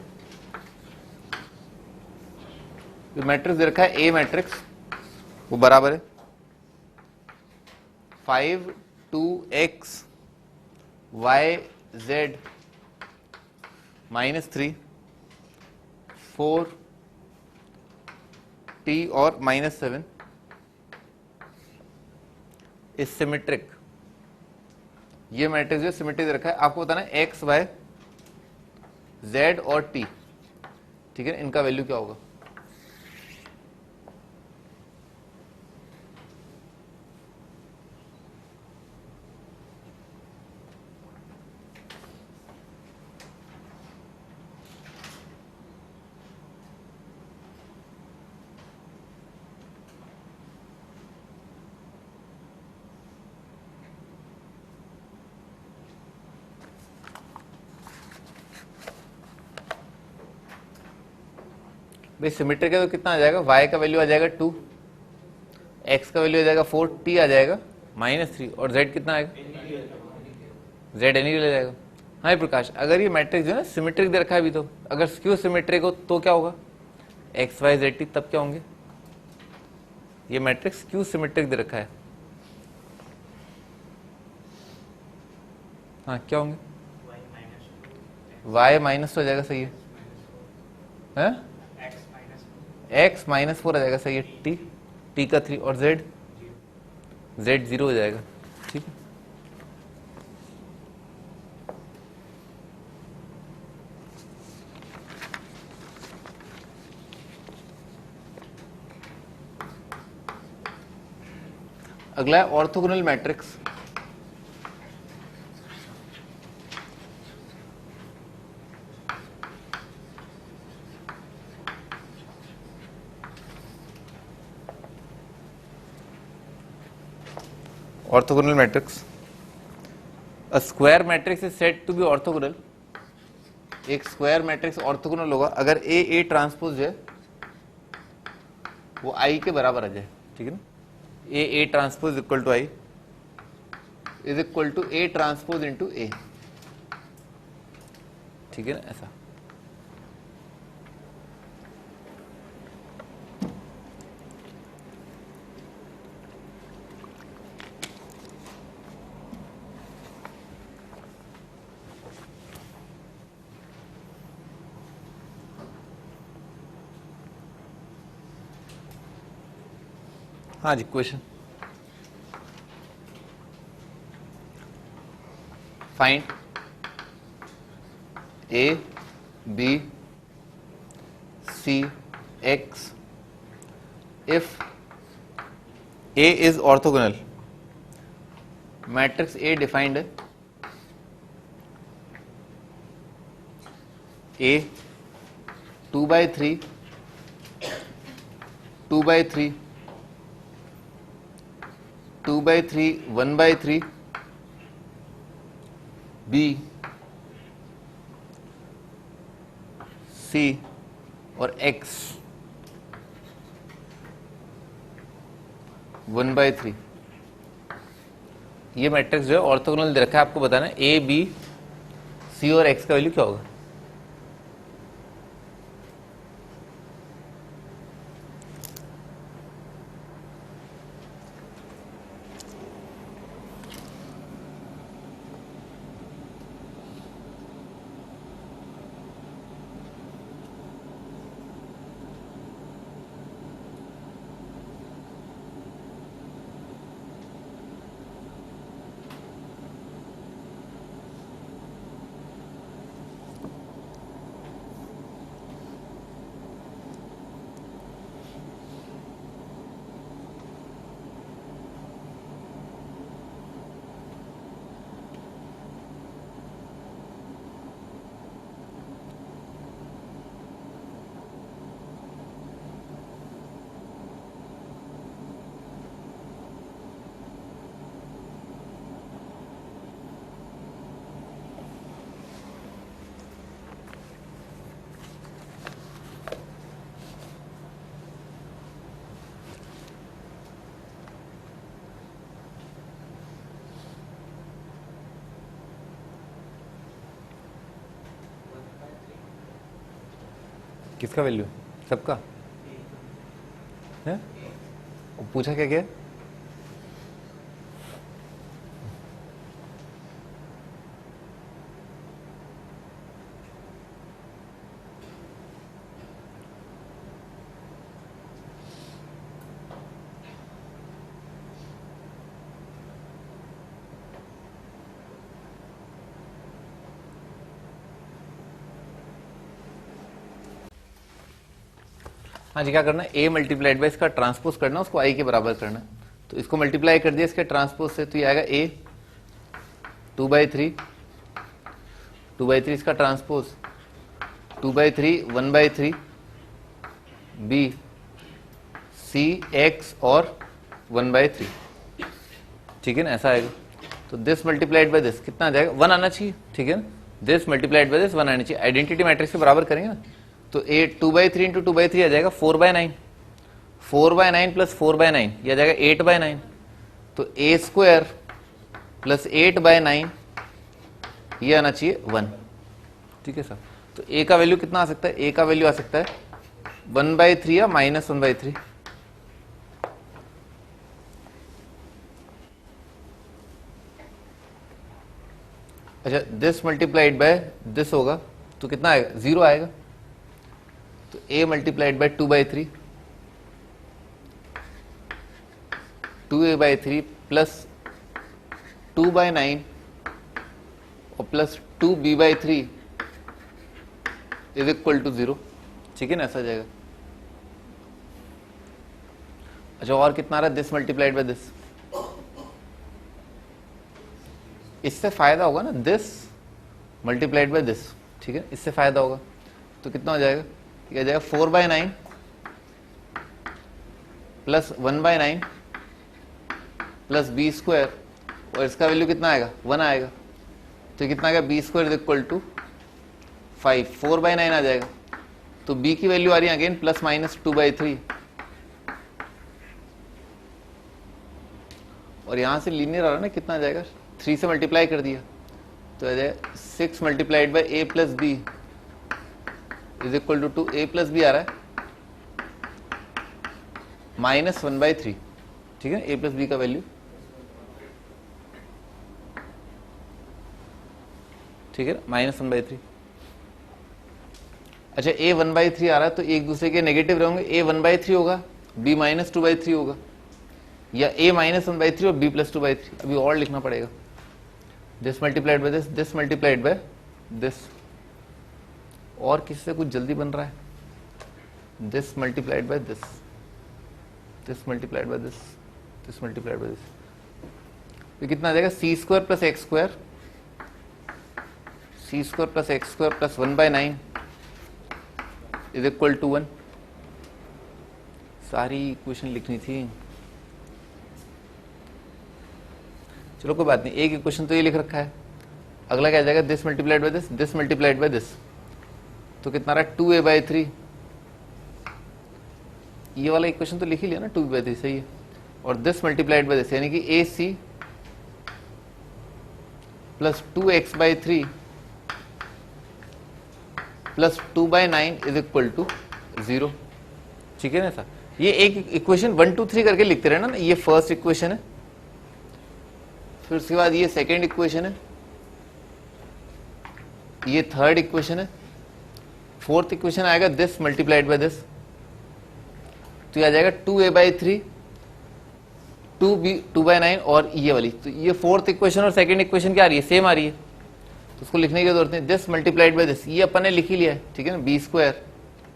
Speaker 1: जो मैट्रिक्स दे रखा है A मैट्रिक्स, वो बराबर है 5 2x y z -3 4 t और -7 इज सिमेट्रिक। ये मैट्रिक्स जो सिमेट्रिक दे रखा है, आपको बताना है x y z और t, ठीक है, इनका वैल्यू क्या होगा। भाई सिमेट्रिक है तो कितना आ जाएगा, y का वैल्यू आ जाएगा 2, x का वैल्यू आ जाएगा 4, t आ जाएगा -3 और z कितना आएगा, z एनी ले जाएगा। हाँ प्रकाश, अगर ये मैट्रिक्स जो है ना सिमेट्रिक दे रखा है अभी, तो अगर स्क्यू सिमेट्रिक हो तो क्या होगा, x y z t, तब क्या होंगे। ये मैट्रिक्स स्क्यू सिमेट्रिक दे रखा है, हाँ क्या होंगे, y माइनस हो जाएगा, सही है, x -4 आ जाएगा, सही है, t का 3 और z 0 हो जाएगा, ठीक है। अगला है orthogonal matrix. Orthogonal matrix, a square matrix is said to be orthogonal. एक स्क्वायर मैट्रिक्स ऑर्थोगोनल होगा अगर ए ट्रांसपोज है वो आई के बराबर आ जाए, ठीक है ना। A transpose equal to I is equal to A transpose into A, ठीक है ना, ऐसा। हाँ जी, question find A B C X if A is orthogonal. Matrix A defined है, ए 2/3 2/3 2/3 1/3 बी सी और एक्स 1/3। ये मैट्रिक्स जो है ऑर्थोगोनल दे रखा है, आपको बताना है ए बी सी और एक्स का वैल्यू क्या होगा। किसका वैल्यू? सबका है? पूछा क्या क्या? हाँ जी, क्या करना है? a मल्टीप्लाइड बाई इसका ट्रांसपोज करना, उसको i के बराबर करना। तो इसको मल्टीप्लाई कर दिया इसके ट्रांसपोज से, तो ये आएगा a 2/3, 2/3 इसका ट्रांसपोज, 2/3 1/3 b c x और 1/3, ठीक है ना, ऐसा आएगा। तो दिस मल्टीप्लाइड बाय दिस कितना आ जाएगा? 1 आना चाहिए, ठीक है ना। दिस मल्टीप्लाइड बाय दिस 1 आना चाहिए। आइडेंटिटी मैट्रिक्स के बराबर करेंगे ना, तो a 2/3 इंटू 2/3 आ जाएगा 4/9, 4/9 प्लस 4/9 ये आ जाएगा 8/9। तो a स्क्वायर प्लस 8/9 ये आना चाहिए 1, ठीक है सर। तो a का वैल्यू कितना आ सकता है? a का वैल्यू आ सकता है 1/3 या -1/3। अच्छा, दिस मल्टीप्लाइड बाय दिस होगा तो कितना आएगा? 0 आएगा। तो a multiplied bye 2/3, 2a/3 plus 2/9 और plus 2b/3 is equal to 0, ठीक है ना, ऐसा जाएगा। अच्छा, और कितना आ रहा है? दिस मल्टीप्लाइड बाय दिस, इससे फायदा होगा ना, दिस मल्टीप्लाइड बाय दिस, ठीक है, इससे फायदा होगा। तो कितना हो जाएगा? ये आ जाएगा 4/9 प्लस 1/9 प्लस बी स्क्वायर, और इसका वैल्यू कितना आएगा? 1 आएगा। तो कितना आएगा? B square is equal to 5, 4/9 आ जाएगा। तो b की वैल्यू आ रही है अगेन प्लस माइनस 2/3, और यहां से लीनियर आ रहा है ना, कितना आ जाएगा? 3 से मल्टीप्लाई कर दिया तो आ जाएगा 6 multiplied by a plus B is equal to 2a plus B आ रहा है -1/3, ठीक है, a प्लस बी का वैल्यू, ठीक है, -1/3। अच्छा, a 1/3 आ रहा है तो एक दूसरे के नेगेटिव रहेंगे, a 1/3 होगा, b -2/3 होगा, या a -1/3 और b +2/3। अभी और लिखना पड़ेगा, this multiplied by this, this multiplied by this. और किससे कुछ जल्दी बन रहा है? This multiplied by this, this multiplied by this, this multiplied by this, तो कितना आ जाएगा? C square plus x square, C square plus x square plus 1/9 is equal to 1। सारी इक्वेशन लिखनी थी, चलो कोई बात नहीं, एक इक्वेशन तो ये लिख रखा है। अगला क्या आ जाएगा? This multiplied by this, this multiplied by this, तो कितना रहा? 2a/3। ये वाला इक्वेशन तो लिख ही लिया ना, 2b/3, सही है। और दिस मल्टीप्लाइड बाय दिस, यानी कि ac plus 2x/3 plus 2/9 is equal to 0, ठीक है ना सर। ये एक इक्वेशन 1 2 3 करके लिखते रहना ना। ये फर्स्ट इक्वेशन है, फिर उसके बाद ये सेकेंड इक्वेशन है, ये थर्ड इक्वेशन है, फोर्थ इक्वेशन आएगा दिस मल्टीप्लाइड बाय दिस, तो ये आ जाएगा 2a/3 2/9 और ये वाली। तो ये फोर्थ इक्वेशन और सेकंड इक्वेशन क्या आ रही है? सेम आ रही है, तो उसको लिखने की जरूरत नहीं। दिस मल्टीप्लाइड बाय दिस, ये अपन ने लिख ही लिया है, ठीक है ना, बी स्क्वायर,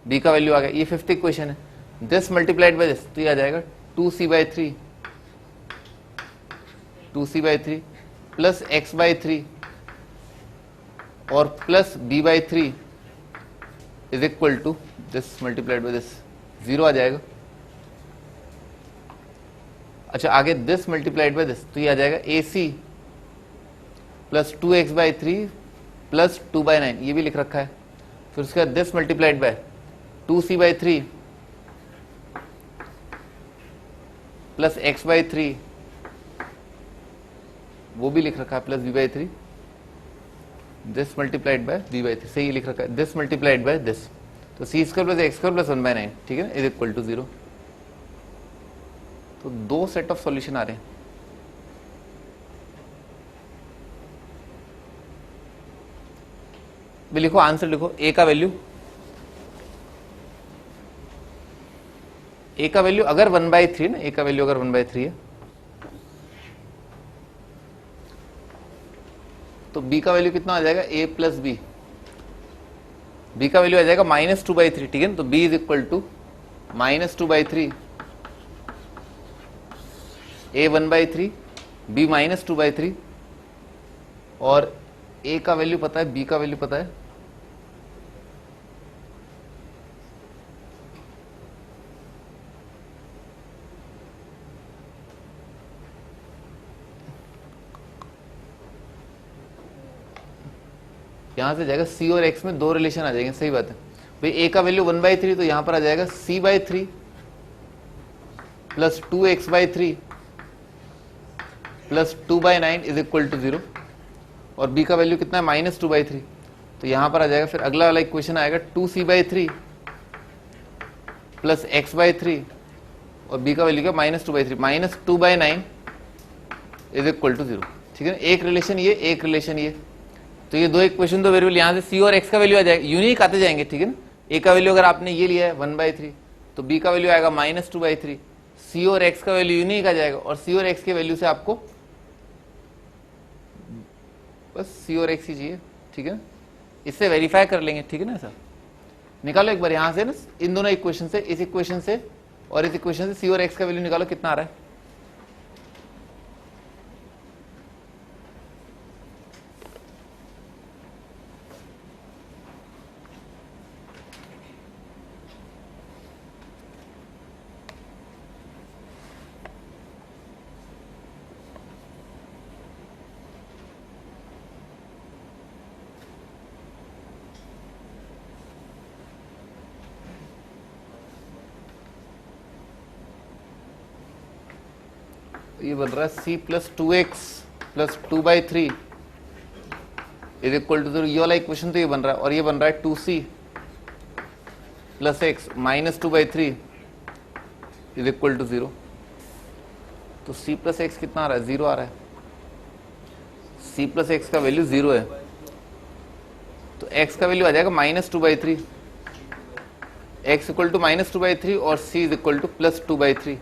Speaker 1: बी का वैल्यू आ गया। ये फिफ्थ इक्वेशन है, दिस मल्टीप्लाइड बाय दिस, तो ये आ जाएगा 2c/3 2c/3 प्लस x/3 और plus b/3 is equal to this multiplied by this, 0 आ जाएगा। अच्छा, आगे दिस मल्टीप्लाइड बाय दिस, तो ये आ जाएगा ac प्लस 2x/3 प्लस 2/9, ये भी लिख रखा है। फिर उसके बाद this multiplied bye 2c/3 plus x/3, वो भी लिख रखा है, plus b/3, this multiplied bye b/3, सही लिख रखा है, दिस मल्टीप्लाइड बाय दिस। तो C square plus x square plus 1/9, ठीक है, इज इक्वल टू 0। तो दो सेट ऑफ सॉल्यूशन आ रहे हैं। भी लिखो, आंसर लिखो। ए का वैल्यू अगर 1/3 ना, ए का वैल्यू अगर 1/3 है तो बी का वैल्यू कितना आ जाएगा, ए प्लस बी। बी का वैल्यू आ जाएगा -2/3, ठीक है ना। तो b is equal to -2/3, a 1/3, b -2/3, और ए का वैल्यू पता है, बी का वैल्यू पता है, यहां से जाएगा सी और एक्स में दो रिलेशन आ जाएंगे, सही बात है भाई। ए का वैल्यू 1/3, तो यहां पर आ जाएगा c/3 plus 2x/3 plus 2/9 is equal to 0। और बी का वैल्यू कितना है, -2/3, तो यहां पर आ जाएगा फिर अगला वाला इक्वेशन आएगा 2c/3 प्लस x/3, और बी का वैल्यू क्या, -2/3 -2/9 इज इक्वल टू 0, ठीक है। एक रिलेशन ये, एक रिलेशन ये, तो ये दो इक्वेशन, दो वेरिएबल, यहां से सी और एक्स का वैल्यू आ जाएगा, यूनिक आते जाएंगे, ठीक है ना। ए का वैल्यू अगर आपने ये लिया है 1/3, तो बी का वैल्यू आएगा -2/3, सी और एक्स का वैल्यू यूनिक आ जाएगा, और सी और एक्स के वैल्यू से आपको बस सी और एक्स ही चाहिए, ठीक है। इससे वेरीफाई कर लेंगे, ठीक है ना सर। निकालो एक बार यहां से ना, इन दोनों इक्वेशन से, इस इक्वेशन से और इस इक्वेशन से सी और एक्स का वैल्यू निकालो, कितना आ रहा है। ये बन रहा है c plus 2x plus 2/3 is equal to 0, ये वाला इक्वेशन तो ये बन रहा है, और ये बन रहा है 2c plus x minus 2/3 is equal to 0। तो c प्लस एक्स कितना आ रहा है, 0 आ रहा है। c प्लस एक्स का वैल्यू 0 है, तो x का वैल्यू आ जाएगा -2/3, x इक्वल टू -2/3 और c is equal to plus 2/3।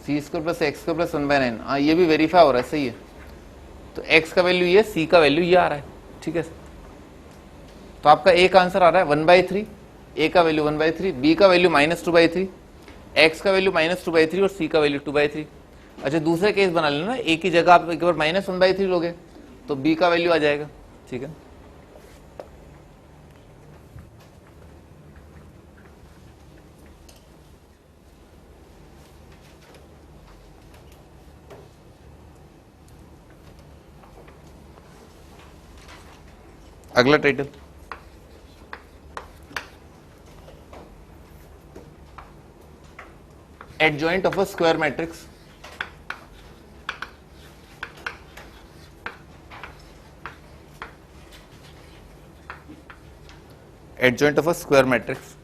Speaker 1: C square plus x square plus 1/9, हाँ ये भी वेरीफाई हो रहा है, सही है। तो x का वैल्यू ये, c का वैल्यू ये आ रहा है, ठीक है। तो आपका a का आंसर आ रहा है 1/3, a का वैल्यू 1/3, b का वैल्यू -2/3, x का वैल्यू -2/3 और c का वैल्यू 2/3। अच्छा दूसरा केस बना लेना ना, a की जगह आप एक बार -1/3 लोगे तो b का वैल्यू आ जाएगा, ठीक है। अगला title, adjoint of a square matrix. Adjoint of a square matrix,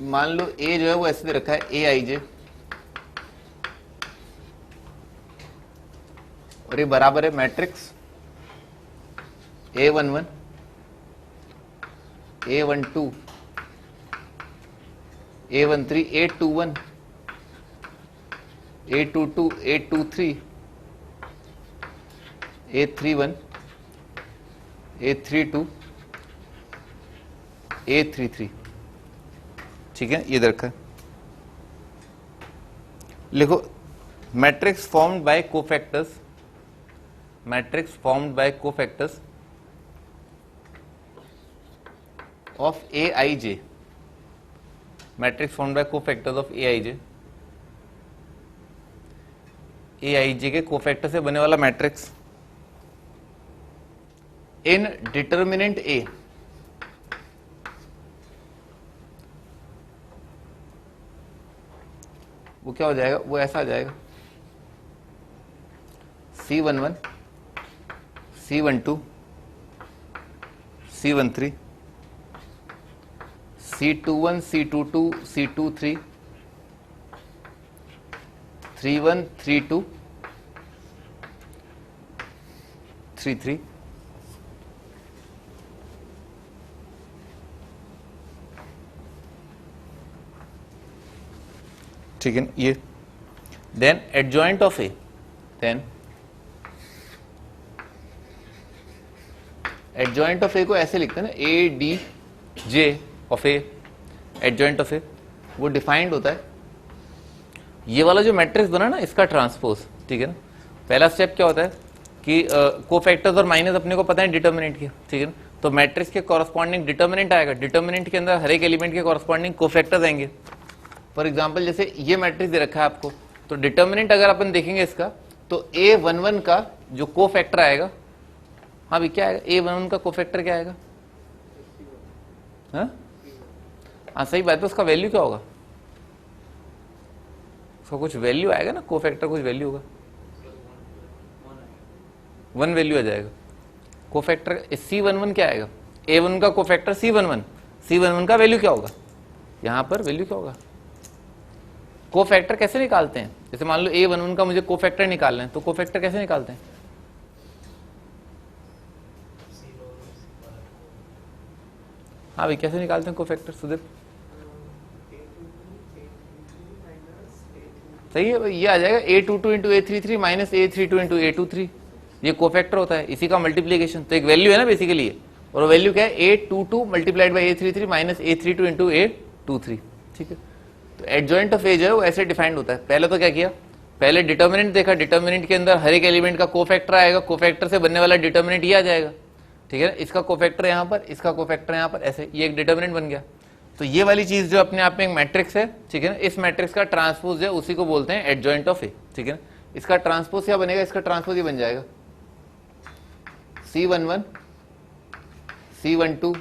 Speaker 1: मान लो ए जो है वो ऐसे दे रखा है, aij, और ये बराबर है matrix a11, a12, a13, a21, a22, a23, a31, a32, a33, ठीक है। ये रखा है, लिखो matrix formed by cofactors, matrix formed by cofactors of aij, matrix formed by cofactors of aij, aij के कोफैक्टर से बने वाला मैट्रिक्स इन डिटर्मिनेंट a, वो क्या हो जाएगा, वो ऐसा आ जाएगा C11 C12 C13 C21 C22 C23 31 32 33। ठीक है, ये then adjoint of A, then adjoint of A को ऐसे लिखते हैं ना, A D J of A, adjoint of A वो डिफाइंड होता है, ये वाला जो मैट्रिक्स बना ना इसका ट्रांसपोज। ठीक है ना, पहला स्टेप क्या होता है कि कोफैक्टर्स और माइनस अपने को पता है डिटर्मिनेंट की। ठीक है ना, तो मैट्रिक्स के कॉरस्पॉन्डिंग डिटर्मिनेंट आएगा, डिटर्मिनेंट के अंदर हर एक एलिमेंट के कॉरस्पॉन्डिंग कोफैक्टर्स आएंगे। फॉर एग्जाम्पल जैसे ये मैट्रिक्स दे रखा है आपको, तो डिटर्मिनेंट अगर अपन देखेंगे इसका, तो A11 का जो कोफैक्टर आएगा, हाँ भी क्या आएगा, A11 का कोफैक्टर क्या आएगा, हाँ सही बात है, उसका वैल्यू क्या होगा, उसका कुछ वैल्यू आएगा ना, कोफैक्टर कुछ वैल्यू होगा, 1 वैल्यू आ जाएगा। कोफैक्टर C11 क्या आएगा, A1 का कोफैक्टर C11, C11 का वैल्यू क्या होगा, यहां पर वैल्यू क्या होगा। कोफैक्टर कैसे निकालते हैं, जैसे मान लो A11 का मुझे कोफैक्टर निकालना है, तो कोफैक्टर कैसे निकालते हैं, हाँ भाई कैसे निकालते हैं कोफैक्टर सुदीप, सही है भाई, ये आ जाएगा A22 into A33 minus A32 into A23, ये कोफैक्टर होता है, इसी का मल्टीप्लीकेशन, तो एक वैल्यू है ना बेसिकली ये, और वैल्यू क्या है A22 multiplied by A33 minus A32 into A23। ठीक है, तो एडजॉइंट ऑफ ए जो है वो ऐसे डिफाइंड होता है। पहले तो क्या किया, पहले डिटर्मिनेंट देखा, डिटर्मिनेंट के अंदर हर एक एलिमेंट का कोफैक्टर आएगा, कोफैक्टर से बनने वाला डिटर्मिनेंट ये आ जाएगा। ठीक है ना, इसका कोफैक्टर यहाँ पर, इसका कोफैक्टर यहाँ पर, ऐसे ये एक डिटर्मिनेंट बन गया। तो ये वाली चीज जो अपने आप में एक मैट्रिक्स है, ठीक है ना, इस मैट्रिक्स का ट्रांसपोज है, उसी को बोलते हैं एडजॉइंट ऑफ ए। ठीक है ना, इसका ट्रांसपोज क्या बनेगा, इसका ट्रांसपोज ये बन जाएगा C11 C12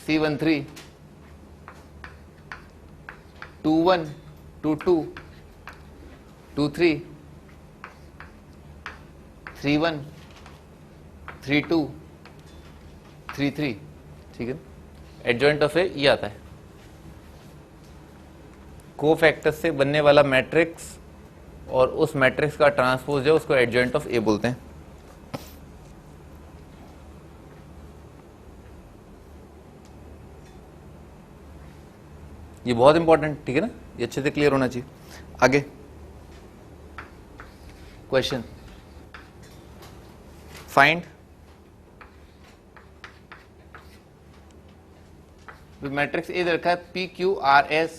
Speaker 1: C13 21 22 23 31 32 33। ठीक है, एडजॉइंट ऑफ ए ये आता है, कोफैक्टर्स से बनने वाला मैट्रिक्स और उस मैट्रिक्स का ट्रांसपोज है, उसको एडजॉइंट ऑफ ए बोलते हैं। ये बहुत इंपॉर्टेंट, ठीक है ना, ये अच्छे से क्लियर होना चाहिए। आगे क्वेश्चन, फाइंड मैट्रिक्स ए दे रखा है PQRS,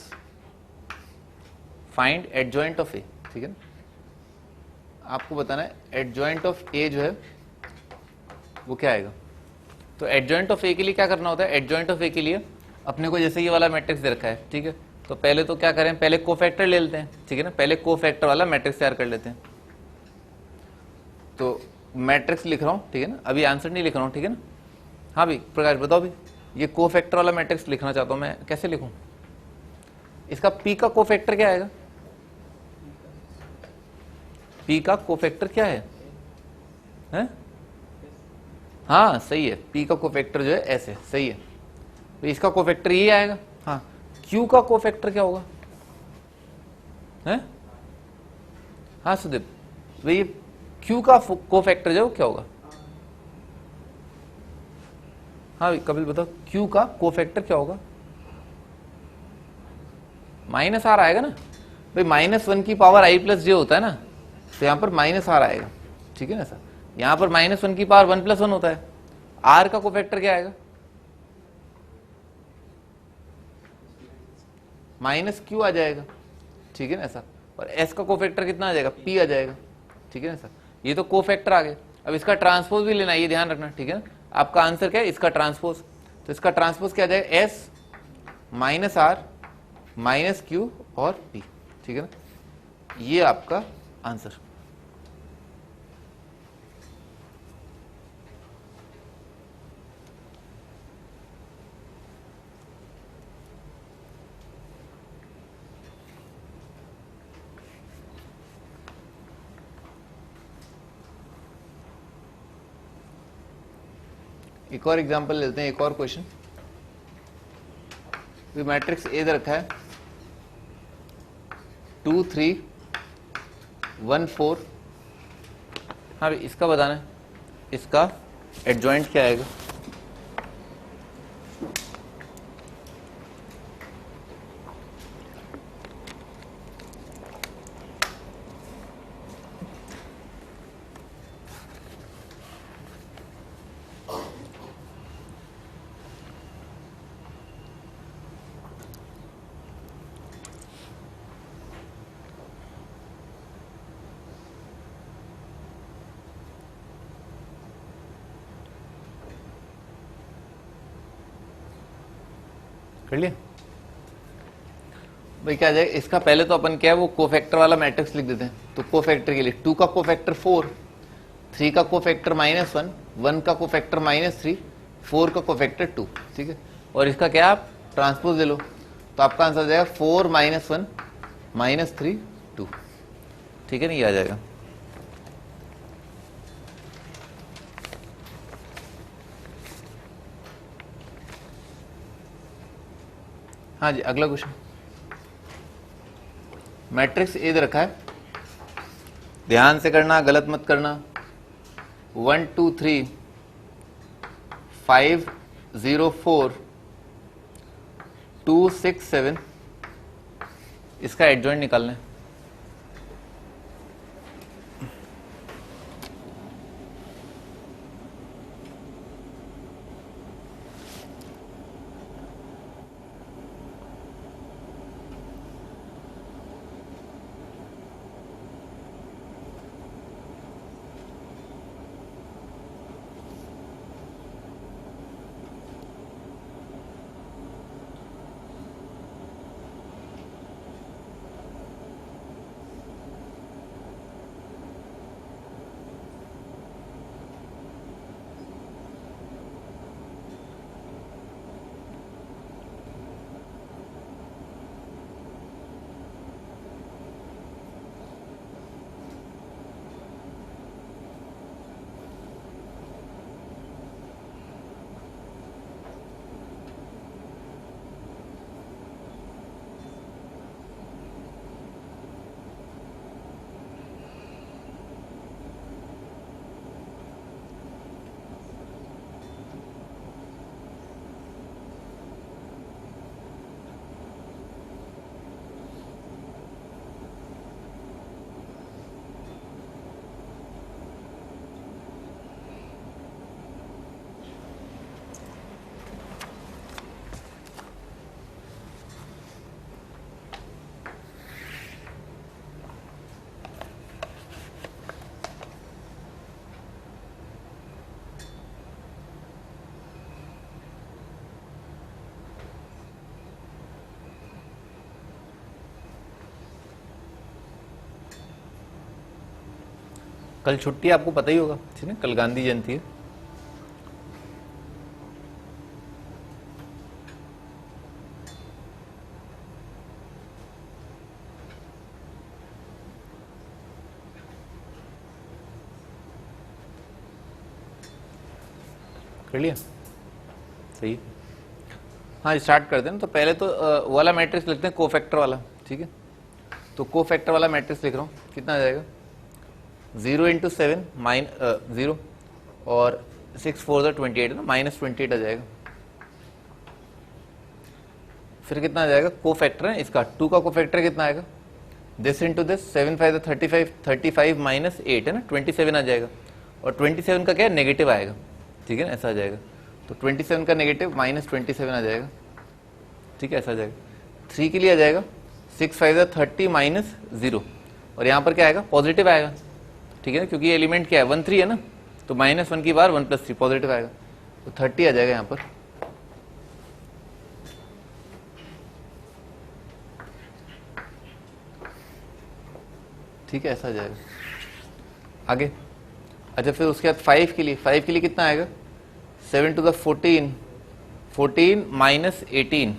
Speaker 1: find adjoint of A. ठीक है ना, आपको बताना है एडजॉइंट ऑफ ए जो है वो क्या आएगा। तो एडजॉइंट ऑफ ए के लिए क्या करना होता है, एडजॉइंट ऑफ ए के लिए अपने को जैसे ये वाला मैट्रिक्स दे रखा है, ठीक है, तो पहले तो क्या करें, पहले कोफैक्टर ले लेते हैं। ठीक है ना, पहले कोफैक्टर वाला मैट्रिक्स तैयार कर लेते हैं। तो मैट्रिक्स लिख रहा हूं, ठीक है ना, अभी आंसर नहीं लिख रहा हूं। ठीक है ना, हाँ भाई प्रकाश बताओ भी, ये कोफैक्टर वाला मैट्रिक्स लिखना चाहता हूं मैं, कैसे लिखूं, इसका P का कोफैक्टर क्या आएगा, P का कोफैक्टर क्या है, हैं? हाँ सही है, P का कोफैक्टर जो है ऐसे, सही है, तो इसका कोफैक्टर ये आएगा। हाँ, Q का कोफैक्टर क्या होगा, हैं? हाँ सुदीप भाई, Q का कोफैक्टर जो क्या होगा, हाँ भाई कपिल बताओ, Q का कोफैक्टर क्या होगा, माइनस आर आएगा ना भाई, -1 की पावर I प्लस जे होता है ना, तो यहां पर माइनस आर आएगा। ठीक है ना सर, यहां पर -1 की पावर 1 + 1 होता है, आर का कोफैक्टर क्या आएगा, -Q आ जाएगा। ठीक है ना सर, और S का कोफैक्टर कितना आ जाएगा, P आ जाएगा। ठीक है ना सर, ये तो कोफैक्टर आ गए, अब इसका ट्रांसपोज भी लेना है, ये ध्यान रखना। ठीक है ना, आपका आंसर क्या है, इसका ट्रांसपोज, तो इसका ट्रांसपोज क्या आ जाएगा, S -R -Q और P। ठीक है ना, ये आपका आंसर। एक और एग्जांपल लेते हैं, एक और क्वेश्चन। मैट्रिक्स ए दे रखा है 2 3 1 4। हाँ भाई इसका बताना है, इसका एडजॉइंट क्या आएगा। कर लिया भाई। क्या आ जाएगा इसका, पहले तो अपन क्या है वो कोफैक्टर वाला मैट्रिक्स लिख देते हैं। तो कोफैक्टर के लिए 2 का कोफैक्टर 4, 3 का कोफैक्टर -1, 1 का कोफैक्टर -3, 4 का कोफैक्टर 2। ठीक है, और इसका क्या आप ट्रांसपोज ले लो, तो आपका आंसर आ जाएगा 4 -1 -3 2। ठीक है ना, ये आ जाएगा। हाँ जी, अगला क्वेश्चन। मैट्रिक्स ए दे रखा है, ध्यान से करना, गलत मत करना। 1 2 3 5 0 4 2 6 7, इसका एडजॉइंट निकालना है। कल छुट्टी आपको पता ही होगा, ठीक है, कल गांधी जयंती है। कर लिया सही। हाँ स्टार्ट करते हैं। तो पहले तो वाला मैट्रिक्स लिखते हैं कोफैक्टर वाला। ठीक है, तो कोफैक्टर वाला मैट्रिक्स लिख रहा हूँ, कितना आ जाएगा 0 × 7 0 और 6 4 28 ना, -28 आ जाएगा। फिर कितना आ जाएगा, कोफैक्टर है इसका 2 का कोफैक्टर कितना आएगा, दिस इंटू दिस 7 5 35 35 -8 है ना, 27 आ जाएगा। और 27 का क्या है, नेगेटिव आएगा। ठीक है ना, ऐसा आ जाएगा। तो 27 का नेगेटिव -27 आ जाएगा। ठीक है, ऐसा आ जाएगा। 3 के लिए आ जाएगा 6 5 30 -0 और यहाँ पर क्या आएगा, पॉजिटिव आएगा। ठीक है ना, क्योंकि ये एलिमेंट क्या है 1 3 है ना, तो -1 की बार 1 + 3 पॉजिटिव आएगा, तो 30 आ जाएगा यहाँ पर। ठीक है, ऐसा आ जाएगा। आगे अच्छा, फिर उसके बाद 5 के लिए कितना आएगा, 7 × 14 14 -18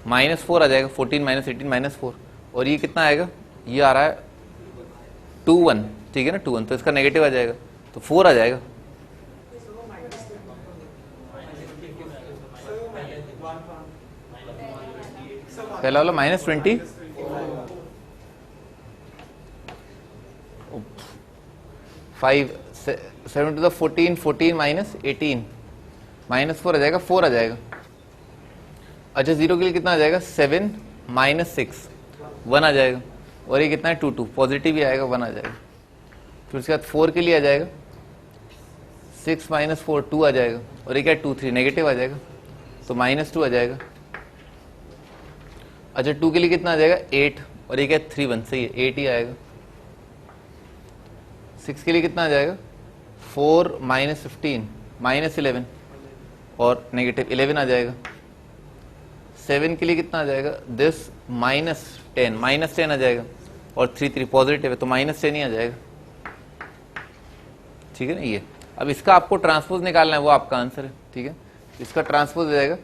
Speaker 1: -4 आ जाएगा। 14 -18 -4 और ये कितना आएगा, ये आ रहा है 2 1। ठीक है ना, 2 1, तो इसका नेगेटिव आ जाएगा, तो 4 आ जाएगा। पहला वाला -20 5 7 to the 14 14 minus 18 -4 आ जाएगा, 4 आ जाएगा। अच्छा 0 के लिए कितना आ जाएगा 7 - 6 1 आ जाएगा, और ये कितना है 2 2 पॉजिटिव ही आएगा 1 आ जाएगा। फिर उसके बाद 4 के लिए आ जाएगा 6 - 4 2 आ जाएगा, और ये क्या 2 3 नेगेटिव आ जाएगा, तो -2 आ जाएगा। अच्छा 2 के लिए कितना आ जाएगा 8, और ये क्या 3 1 सही है 8 ही आएगा। 6 के लिए कितना आ जाएगा 4 - 15 -11 और नेगेटिव 11 आ जाएगा। 7 के लिए कितना आ जाएगा दिस -10 आ जाएगा, और 3 3 पॉजिटिव है तो -10 ही आ जाएगा। ठीक है ना। ये अब इसका आपको ट्रांसपोज निकालना है, वो आपका आंसर है। ठीक है, इसका ट्रांसपोज आ जाएगा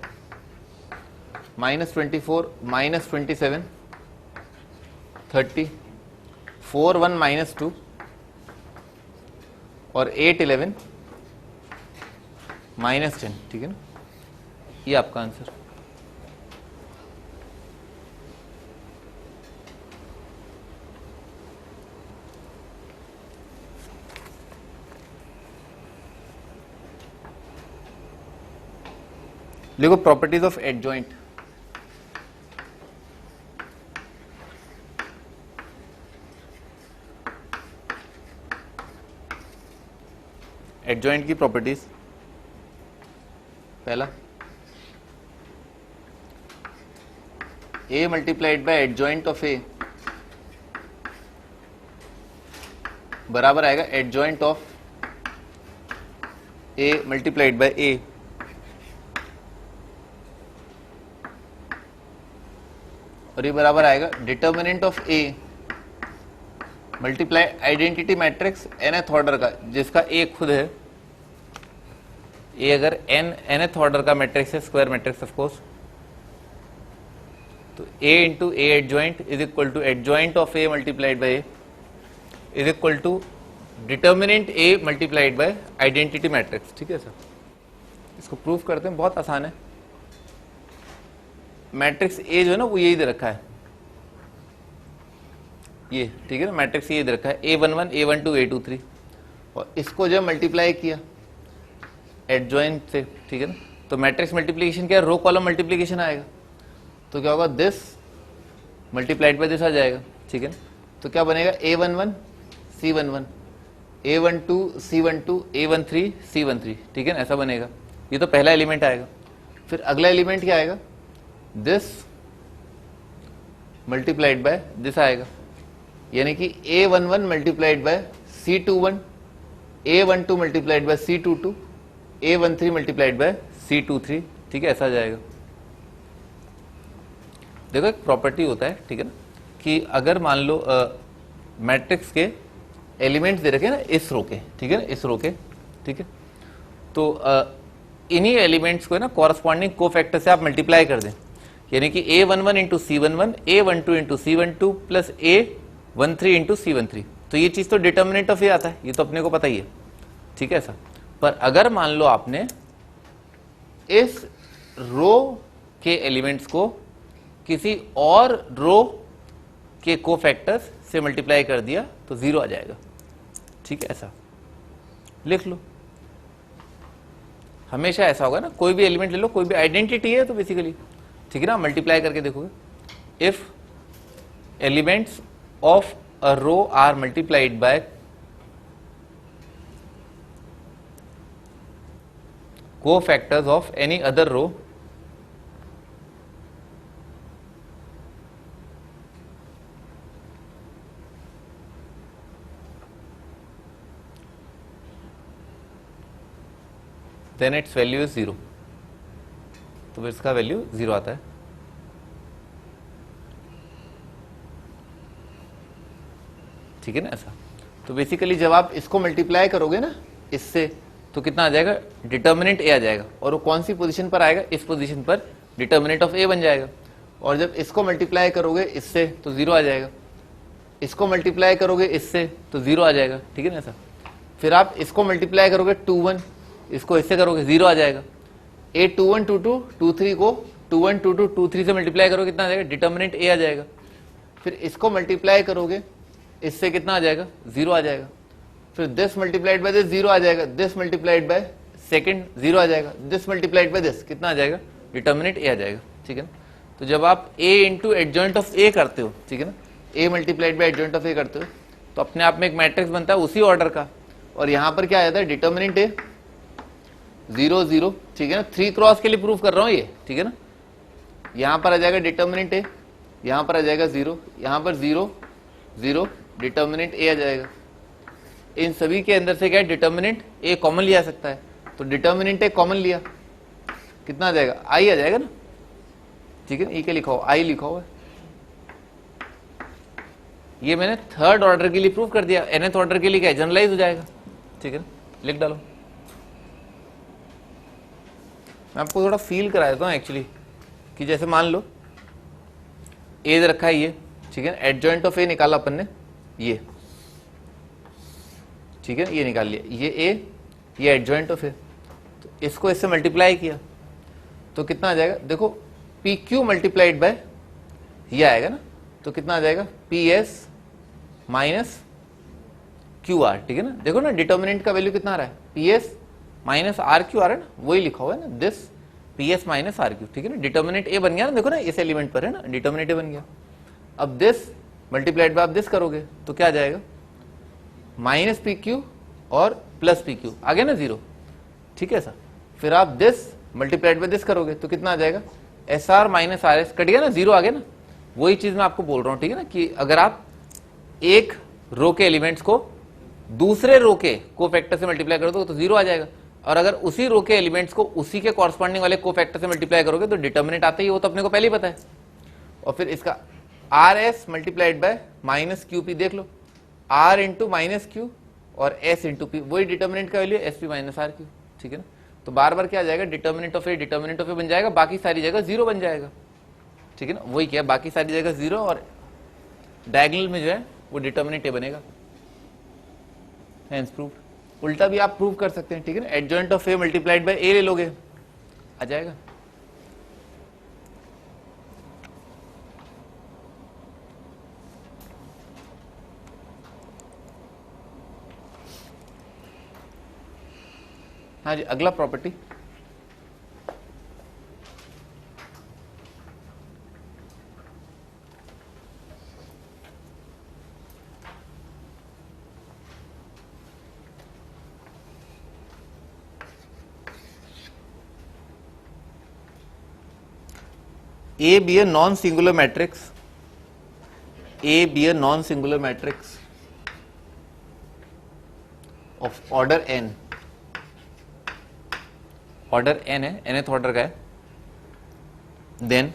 Speaker 1: -24 -27 30 4 1 -2 और 8 11 -10। ठीक है ना, ये आपका आंसर। देखो प्रॉपर्टीज ऑफ एडजॉइंट। एडजॉइंट की प्रॉपर्टीज, पहला a multiplied by adjoint of a बराबर आएगा adjoint of a multiplied by a। और ये बराबर आएगा determinant of a multiply identity matrix nth order का, जिसका a खुद है। a अगर nth ऑर्डर का मैट्रिक्स है, स्क्वायर मैट्रिक्स ऑफ कोर्स, तो a into a adjoint is equal to adjoint of a multiplied by a is equal to determinant a multiplied bye identity matrix. ठीक है सर, इसको प्रूफ करते हैं, बहुत आसान है। मैट्रिक्स A जो है ना वो यही दे रखा है, ये ठीक है ना, मैट्रिक्स ये दे रखा है A11 A12 A23, और इसको जब मल्टीप्लाई किया एडजॉइंट से, ठीक है ना, तो मैट्रिक्स मल्टीप्लिकेशन क्या है, रो कॉलम मल्टीप्लिकेशन आएगा। तो क्या होगा दिस मल्टीप्लाइड बाय दिस आ जाएगा। ठीक है ना, तो क्या बनेगा A11 C11 A12 C12 A13 C13। ठीक है ना, ऐसा बनेगा। ये तो पहला एलिमेंट आएगा। फिर अगला एलिमेंट क्या आएगा, दिस मल्टीप्लाइड बाय दिस आएगा, यानी कि A11 multiplied by C21 A12 multiplied by C22 A13 multiplied by C23। ठीक है, ऐसा आ जाएगा। देखो एक प्रॉपर्टी होता है, ठीक है ना, कि अगर मान लो मैट्रिक्स के एलिमेंट्स दे रखे ना इस रो के, ठीक है ना, इस रो के, ठीक है, तो इन्हीं एलिमेंट्स को ना कॉरस्पॉन्डिंग कोफैक्टर से आप मल्टीप्लाई कर दें, यानी कि A11 into C11 A12 into C12 plus A13 into C13। तो ये चीज तो डिटर्मिनेंट ऑफ ए आता है, ये तो अपने को पता ही है। ठीक है ऐसा। पर अगर मान लो आपने इस रो के एलिमेंट्स को किसी और रो के कोफैक्टर्स से मल्टीप्लाई कर दिया तो 0 आ जाएगा। ठीक है, ऐसा लिख लो। हमेशा ऐसा होगा ना, कोई भी एलिमेंट ले लो, कोई भी आइडेंटिटी है तो बेसिकली, ठीक है ना, मल्टीप्लाई करके देखोगे। If elements of a row are multiplied by cofactors of any other row, then its value is 0। तो फिर इसका वैल्यू 0 आता है। ठीक है ना, ऐसा। तो बेसिकली जब आप इसको मल्टीप्लाई करोगे ना इससे, तो कितना आ जाएगा, डिटर्मिनेंट ए आ जाएगा, और वो कौन सी पोजीशन पर आएगा, इस पोजीशन पर डिटर्मिनेंट ऑफ ए बन जाएगा। और जब इसको मल्टीप्लाई करोगे इससे तो 0 आ जाएगा, इसको मल्टीप्लाई करोगे इससे तो 0 आ जाएगा। ठीक है ना, ऐसा। फिर आप इसको मल्टीप्लाई करोगे 21, इसको इससे करोगे 0 आ जाएगा। A21 22 23 को 2 1 2 2 2 3 से मल्टीप्लाई करो कितना आ जाएगा, डिटर्मिनेंट ए आ जाएगा। फिर इसको मल्टीप्लाई करोगे इससे कितना आ जाएगा, 0 आ जाएगा। फिर दिस मल्टीप्लाइड बाय दिस 0 आ जाएगा, दिस मल्टीप्लाइड बाय सेकंड 0 आ जाएगा, दिस मल्टीप्लाइड बाय दिस कितना आ जाएगा, डिटर्मिनेंट ए आ जाएगा। ठीक है ना। तो जब आप a into adjoint of A करते हो, ठीक है ना, a multiplied by adjoint of A करते हो तो अपने आप में एक मैट्रिक्स बनता है उसी ऑर्डर का। और यहां पर क्या आ जाता है, डिटर्मिनेंट ए 0 0, ठीक है ना, 3 क्रॉस के लिए प्रूफ कर रहा हूं ये, ठीक है ना। यहां पर आ जाएगा डिटर्मिनेंट ए, यहां पर आ जाएगा 0, यहां पर 0 0, डिटर्मिनेंट ए आ जाएगा। इन सभी के अंदर से क्या है, डिटर्मिनेंट ए कॉमन लिया सकता है, तो डिटर्मिनेंट ए कॉमन लिया कितना आ जाएगा, आई आ जाएगा ना। ठीक है, ई के लिखा हो, आई लिखा हुआ है। ये मैंने थर्ड ऑर्डर के लिए प्रूव कर दिया, nth ऑर्डर के लिए क्या जनरलाइज हो जाएगा। ठीक है ना, लिख डालो। मैं आपको थोड़ा फील करा देता हूँ एक्चुअली, कि जैसे मान लो ए रखा है ये, ठीक है, एडजॉइंट ऑफ ए निकाला अपन ने ये, ठीक है, ये निकाल लिया, ये ए, ये एडजॉइंट ऑफ ए, तो इसको इससे मल्टीप्लाई किया तो कितना आ जाएगा, देखो पी क्यू मल्टीप्लाइड बाय ये आएगा ना, तो कितना आ जाएगा, P S minus Q R. ठीक है ना, देखो ना डिटर्मिनेंट का वैल्यू कितना आ रहा है, P S minus are Q आ रहा है ना, वही लिखा हुआ है ना, this P S minus are Q. ठीक है ना, डिटर्मिनेंट ए बन गया ना, देखो ना इस एलिमेंट पर है ना, डिटर्मिनेंट ए बन गया। अब दिस मल्टीप्लाइड बाय आप दिस करोगे तो क्या आ जाएगा, माइनस पी क्यू और प्लस पी क्यू आ गया ना 0। ठीक है सर, फिर आप दिस मल्टीप्लाइड बाय दिस करोगे तो कितना आ जाएगा, S R minus R S, cut गया ना, 0 आ गया ना। वही चीज मैं आपको बोल रहा हूं, ठीक है ना, कि अगर आप एक रो के एलिमेंट्स को दूसरे रो के कोफैक्टर से मल्टीप्लाई कर दो तो 0 आ जाएगा, और अगर उसी रो के एलिमेंट्स को उसी के कॉरस्पॉन्डिंग वाले कोफैक्टर से मल्टीप्लाई करोगे तो डिटर्मिनेंट आता ही, वो तो अपने को पहले ही पता है। और फिर इसका r s multiplied by minus q p, देख लो आर इंटू माइनस क्यू और एस इंटू पी, वही डिटर्मिनेंट का value s p minus are Q. ठीक है ना, तो बार बार क्या आ जाएगा, डिटर्मिनेंट ऑफ ए बन जाएगा, बाकी सारी जगह 0 बन जाएगा। ठीक है ना, वही क्या, बाकी सारी जगह 0 और डायगोनल में जो है वो डिटर्मिनेंट ए बनेगा। Hence proved. उल्टा भी आप प्रूव कर सकते हैं। ठीक है ना, adjoint of A multiplied by A ले लोगे, आ जाएगा। हाँ जी, अगला property, A be a non-singular matrix, A be a non-singular matrix of order n, order n है, nth ऑर्डर का है, then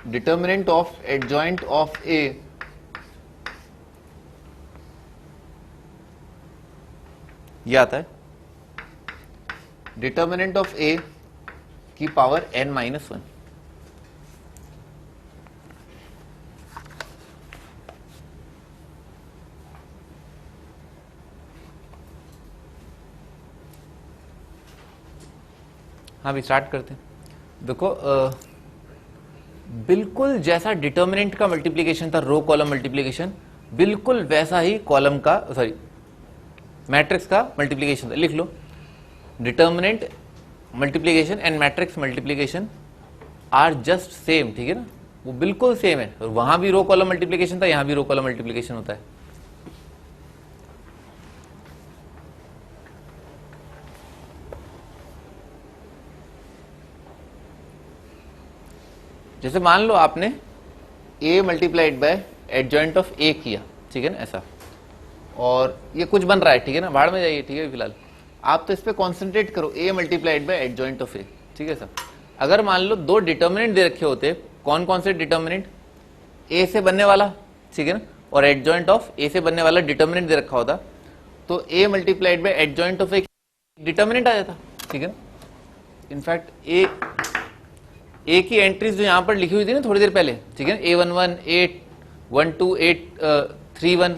Speaker 1: determinant of adjoint of A ये आता है डिटर्मिनेंट ऑफ A की पावर n-1। हाँ भी स्टार्ट करते हैं। देखो बिल्कुल जैसा डिटर्मिनेंट का मल्टीप्लिकेशन था, रो कॉलम मल्टीप्लिकेशन, बिल्कुल वैसा ही कॉलम का, सॉरी मैट्रिक्स का मल्टीप्लिकेशन था। लिख लो, determinant multiplication and matrix multiplication are just same. ठीक है ना, वो बिल्कुल सेम है। वहां भी रो कॉलम मल्टीप्लिकेशन था, यहां भी रो कॉलम मल्टीप्लिकेशन होता है। जैसे मान लो आपने a multiplied by adjoint of a किया, ठीक है ना, ऐसा, और ये कुछ बन रहा है, ठीक है ना, बाहर में जाइए, ठीक है, फिलहाल आप तो इस पे कॉन्सेंट्रेट करो, a multiplied by adjoint of a, ठीक है सर। अगर मान लो दो डिटर्मिनेंट दे रखे होते, कौन कौन से डिटर्मिनेंट, a से बनने वाला, ठीक है ना, और एडजॉइंट ऑफ a से बनने वाला डिटर्मिनेंट दे रखा होता, तो a multiplied by adjoint of a determinant आ जाता, ठीक है ना। इनफैक्ट ए की एंट्रीज जो यहां पर लिखी हुई थी ना थोड़ी देर पहले, ठीक है, A11, A12, A31,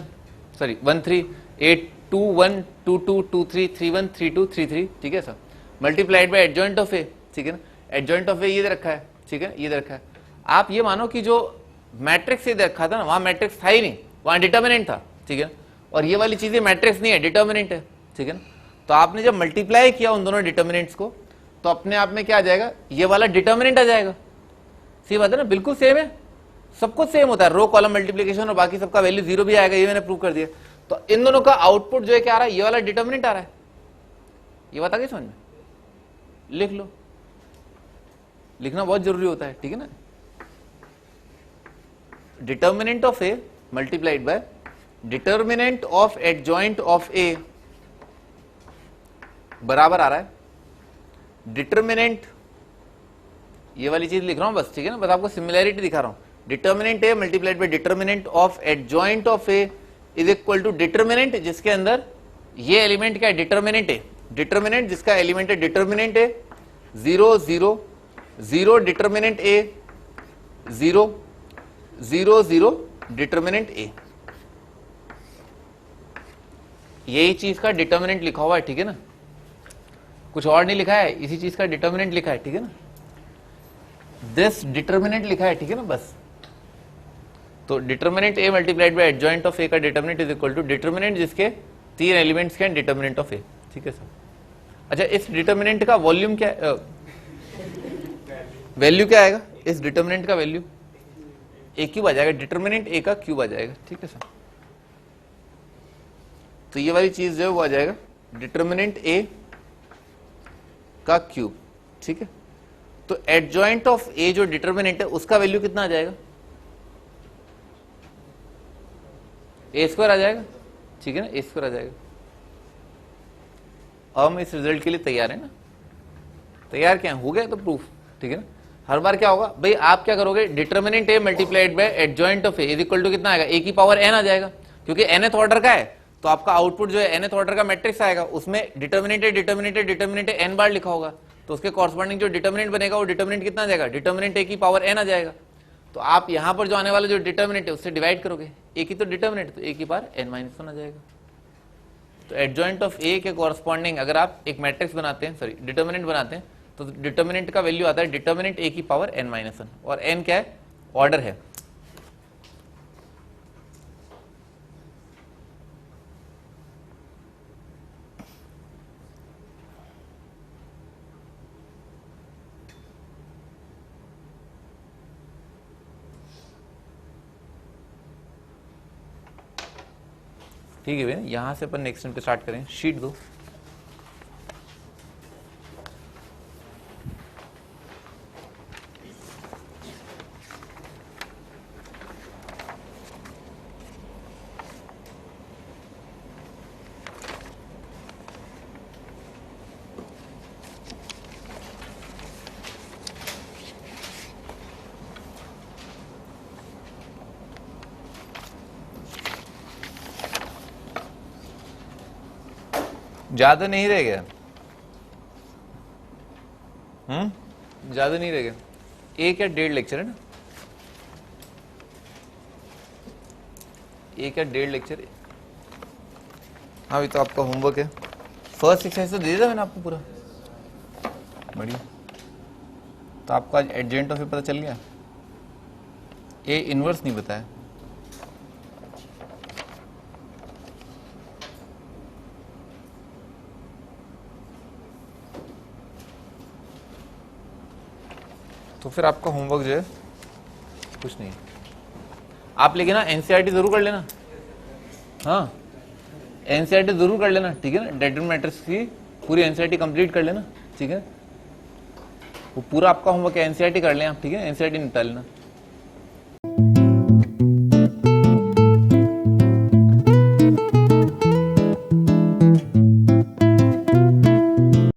Speaker 1: sorry 13, A21, 22, 23, 31, 32, 33, ठीक है sir, multiplied by adjoint of A, ठीक है ना। एडजॉइंट ऑफ ए ये दे रखा है, ठीक है, ये दे रखा है। आप ये मानो कि जो मैट्रिक्स ये दे रखा था ना, वहां मैट्रिक्स था ही नहीं, वहां डिटर्मिनेंट था, ठीक है, और ये वाली चीजें मैट्रिक्स नहीं है, डिटर्मिनेंट है, ठीक है ना। तो आपने जब मल्टीप्लाई किया उन दोनों डिटर्मिनेंट्स को, तो अपने आप में क्या आ जाएगा, ये वाला डिटर्मिनेंट आ जाएगा। सही बात है ना, बिल्कुल सेम है, सब कुछ सेम होता है, रो कॉलम मल्टीप्लिकेशन और बाकी सबका वैल्यू 0 भी आएगा, ये मैंने प्रूव कर दिया। तो इन दोनों का आउटपुट जो है क्या आ रहा है, ये वाला डिटर्मिनेंट आ रहा है। ये बात आ गई समझ में, लिख लो, लिखना बहुत जरूरी होता है, ठीक है ना। Determinant of A multiplied by determinant of adjoint of A बराबर आ रहा है डिटर्मिनेंट, ये वाली चीज लिख रहा हूं बस, ठीक है ना, बस आपको सिमिलैरिटी दिखा रहा हूं। Determinant A multiplied by determinant of adjoint of A is equal to determinant जिसके अंदर ये एलिमेंट क्या है, डिटर्मिनेंट है, डिटर्मिनेंट जिसका एलिमेंट है डिटर्मिनेंट ए 0 0 0 डिटर्मिनेंट ए 0 0 0 डिटर्मिनेंट ए, यही चीज का डिटर्मिनेंट लिखा हुआ है, ठीक है ना, कुछ और नहीं लिखा है, इसी चीज का डिटर्मिनेंट लिखा है, ठीक है ना, दिस डिटर्मिनेंट लिखा है, ठीक है ना बस। तो determinant A multiplied by adjoint of A का determinant is equal to determinant जिसके 3 एलिमेंट्स के डिटर्मिनेंट ऑफ ए, ठीक है सर। अच्छा, इस डिटर्मिनेंट का वॉल्यूम क्या है, वैल्यू क्या आएगा, इस डिटर्मिनेंट का वैल्यू ए क्यूब आ जाएगा, डिटर्मिनेंट ए का क्यूब आ जाएगा, ठीक है सर। तो ये वाली चीज जो है वो आ जाएगा डिटर्मिनेंट ए का क्यूब, ठीक है। तो एडजॉइंट ऑफ ए जो डिटर्मिनेंट है उसका वैल्यू कितना आ जाएगा, ए स्क्वायर आ जाएगा, ठीक है ना, ए स्क्वायर आ जाएगा। अब हम इस रिजल्ट के लिए तैयार है ना, तैयार क्या है, हो गया तो प्रूफ, ठीक है ना। हर बार क्या होगा भाई, आप क्या करोगे, determinant A multiplied by adjoint of A is equal to कितना आएगा, ए की पावर एन आ जाएगा, क्योंकि nth ऑर्डर का है, तो आपका आउटपुट जो है nth ऑर्डर का मैट्रिक्स आएगा, उसमें डिटर्मिनेंट है डिटर्मिनेंट है डिटर्मिनेंट है n बार लिखा होगा, तो उसके कॉरस्पॉन्डिंग जो डिटर्मिनेंट बनेगा वो डिटर्मिनेंट कितना आ जाएगा, डिटर्मिनेंट ए की पावर एन आ जाएगा। तो आप यहां पर जो आने वाला जो डिटर्मिनेंट है उससे डिवाइड करोगे, ए की तो डिटर्मिनेंट, तो ए की पावर n माइनस 1 आ जाएगा। तो एडजॉइंट ऑफ ए के कॉरस्पॉन्डिंग अगर आप एक मैट्रिक्स बनाते हैं, सॉरी डिटर्मिनेंट बनाते हैं, तो डिटर्मिनेंट का वैल्यू आता है डिटर्मिनेंट ए की पावर n माइनस 1, और n क्या है, ऑर्डर है। ठीक है भैया, यहां से अपन नेक्स्ट पे स्टार्ट करें, शीट दो। ज्यादा नहीं रह गया, ज्यादा नहीं रह गया, एक या 1.5 लेक्चर है ना, एक या 1.5 लेक्चर। हाँ, अभी तो आपका होमवर्क है, फर्स्ट एक्सरसाइज तो दे दिया मैंने आपको पूरा, बढ़िया। तो आपको आज एडजॉइंट ऑफ ए पता चल गया, ए इनवर्स नहीं बताया। तो फिर आपका होमवर्क जो है कुछ नहीं, आप लेकिन ना एनसीईआरटी जरूर कर लेना, हाँ एनसीईआरटी जरूर कर लेना, ठीक है ना, डेटर्मिनेंट मैट्रिक्स की पूरी एनसीईआरटी कंप्लीट कर लेना, ठीक है। वो पूरा आपका होमवर्क एनसीईआरटी कर लें आप, ठीक है, एनसीईआरटी निपटा लेना।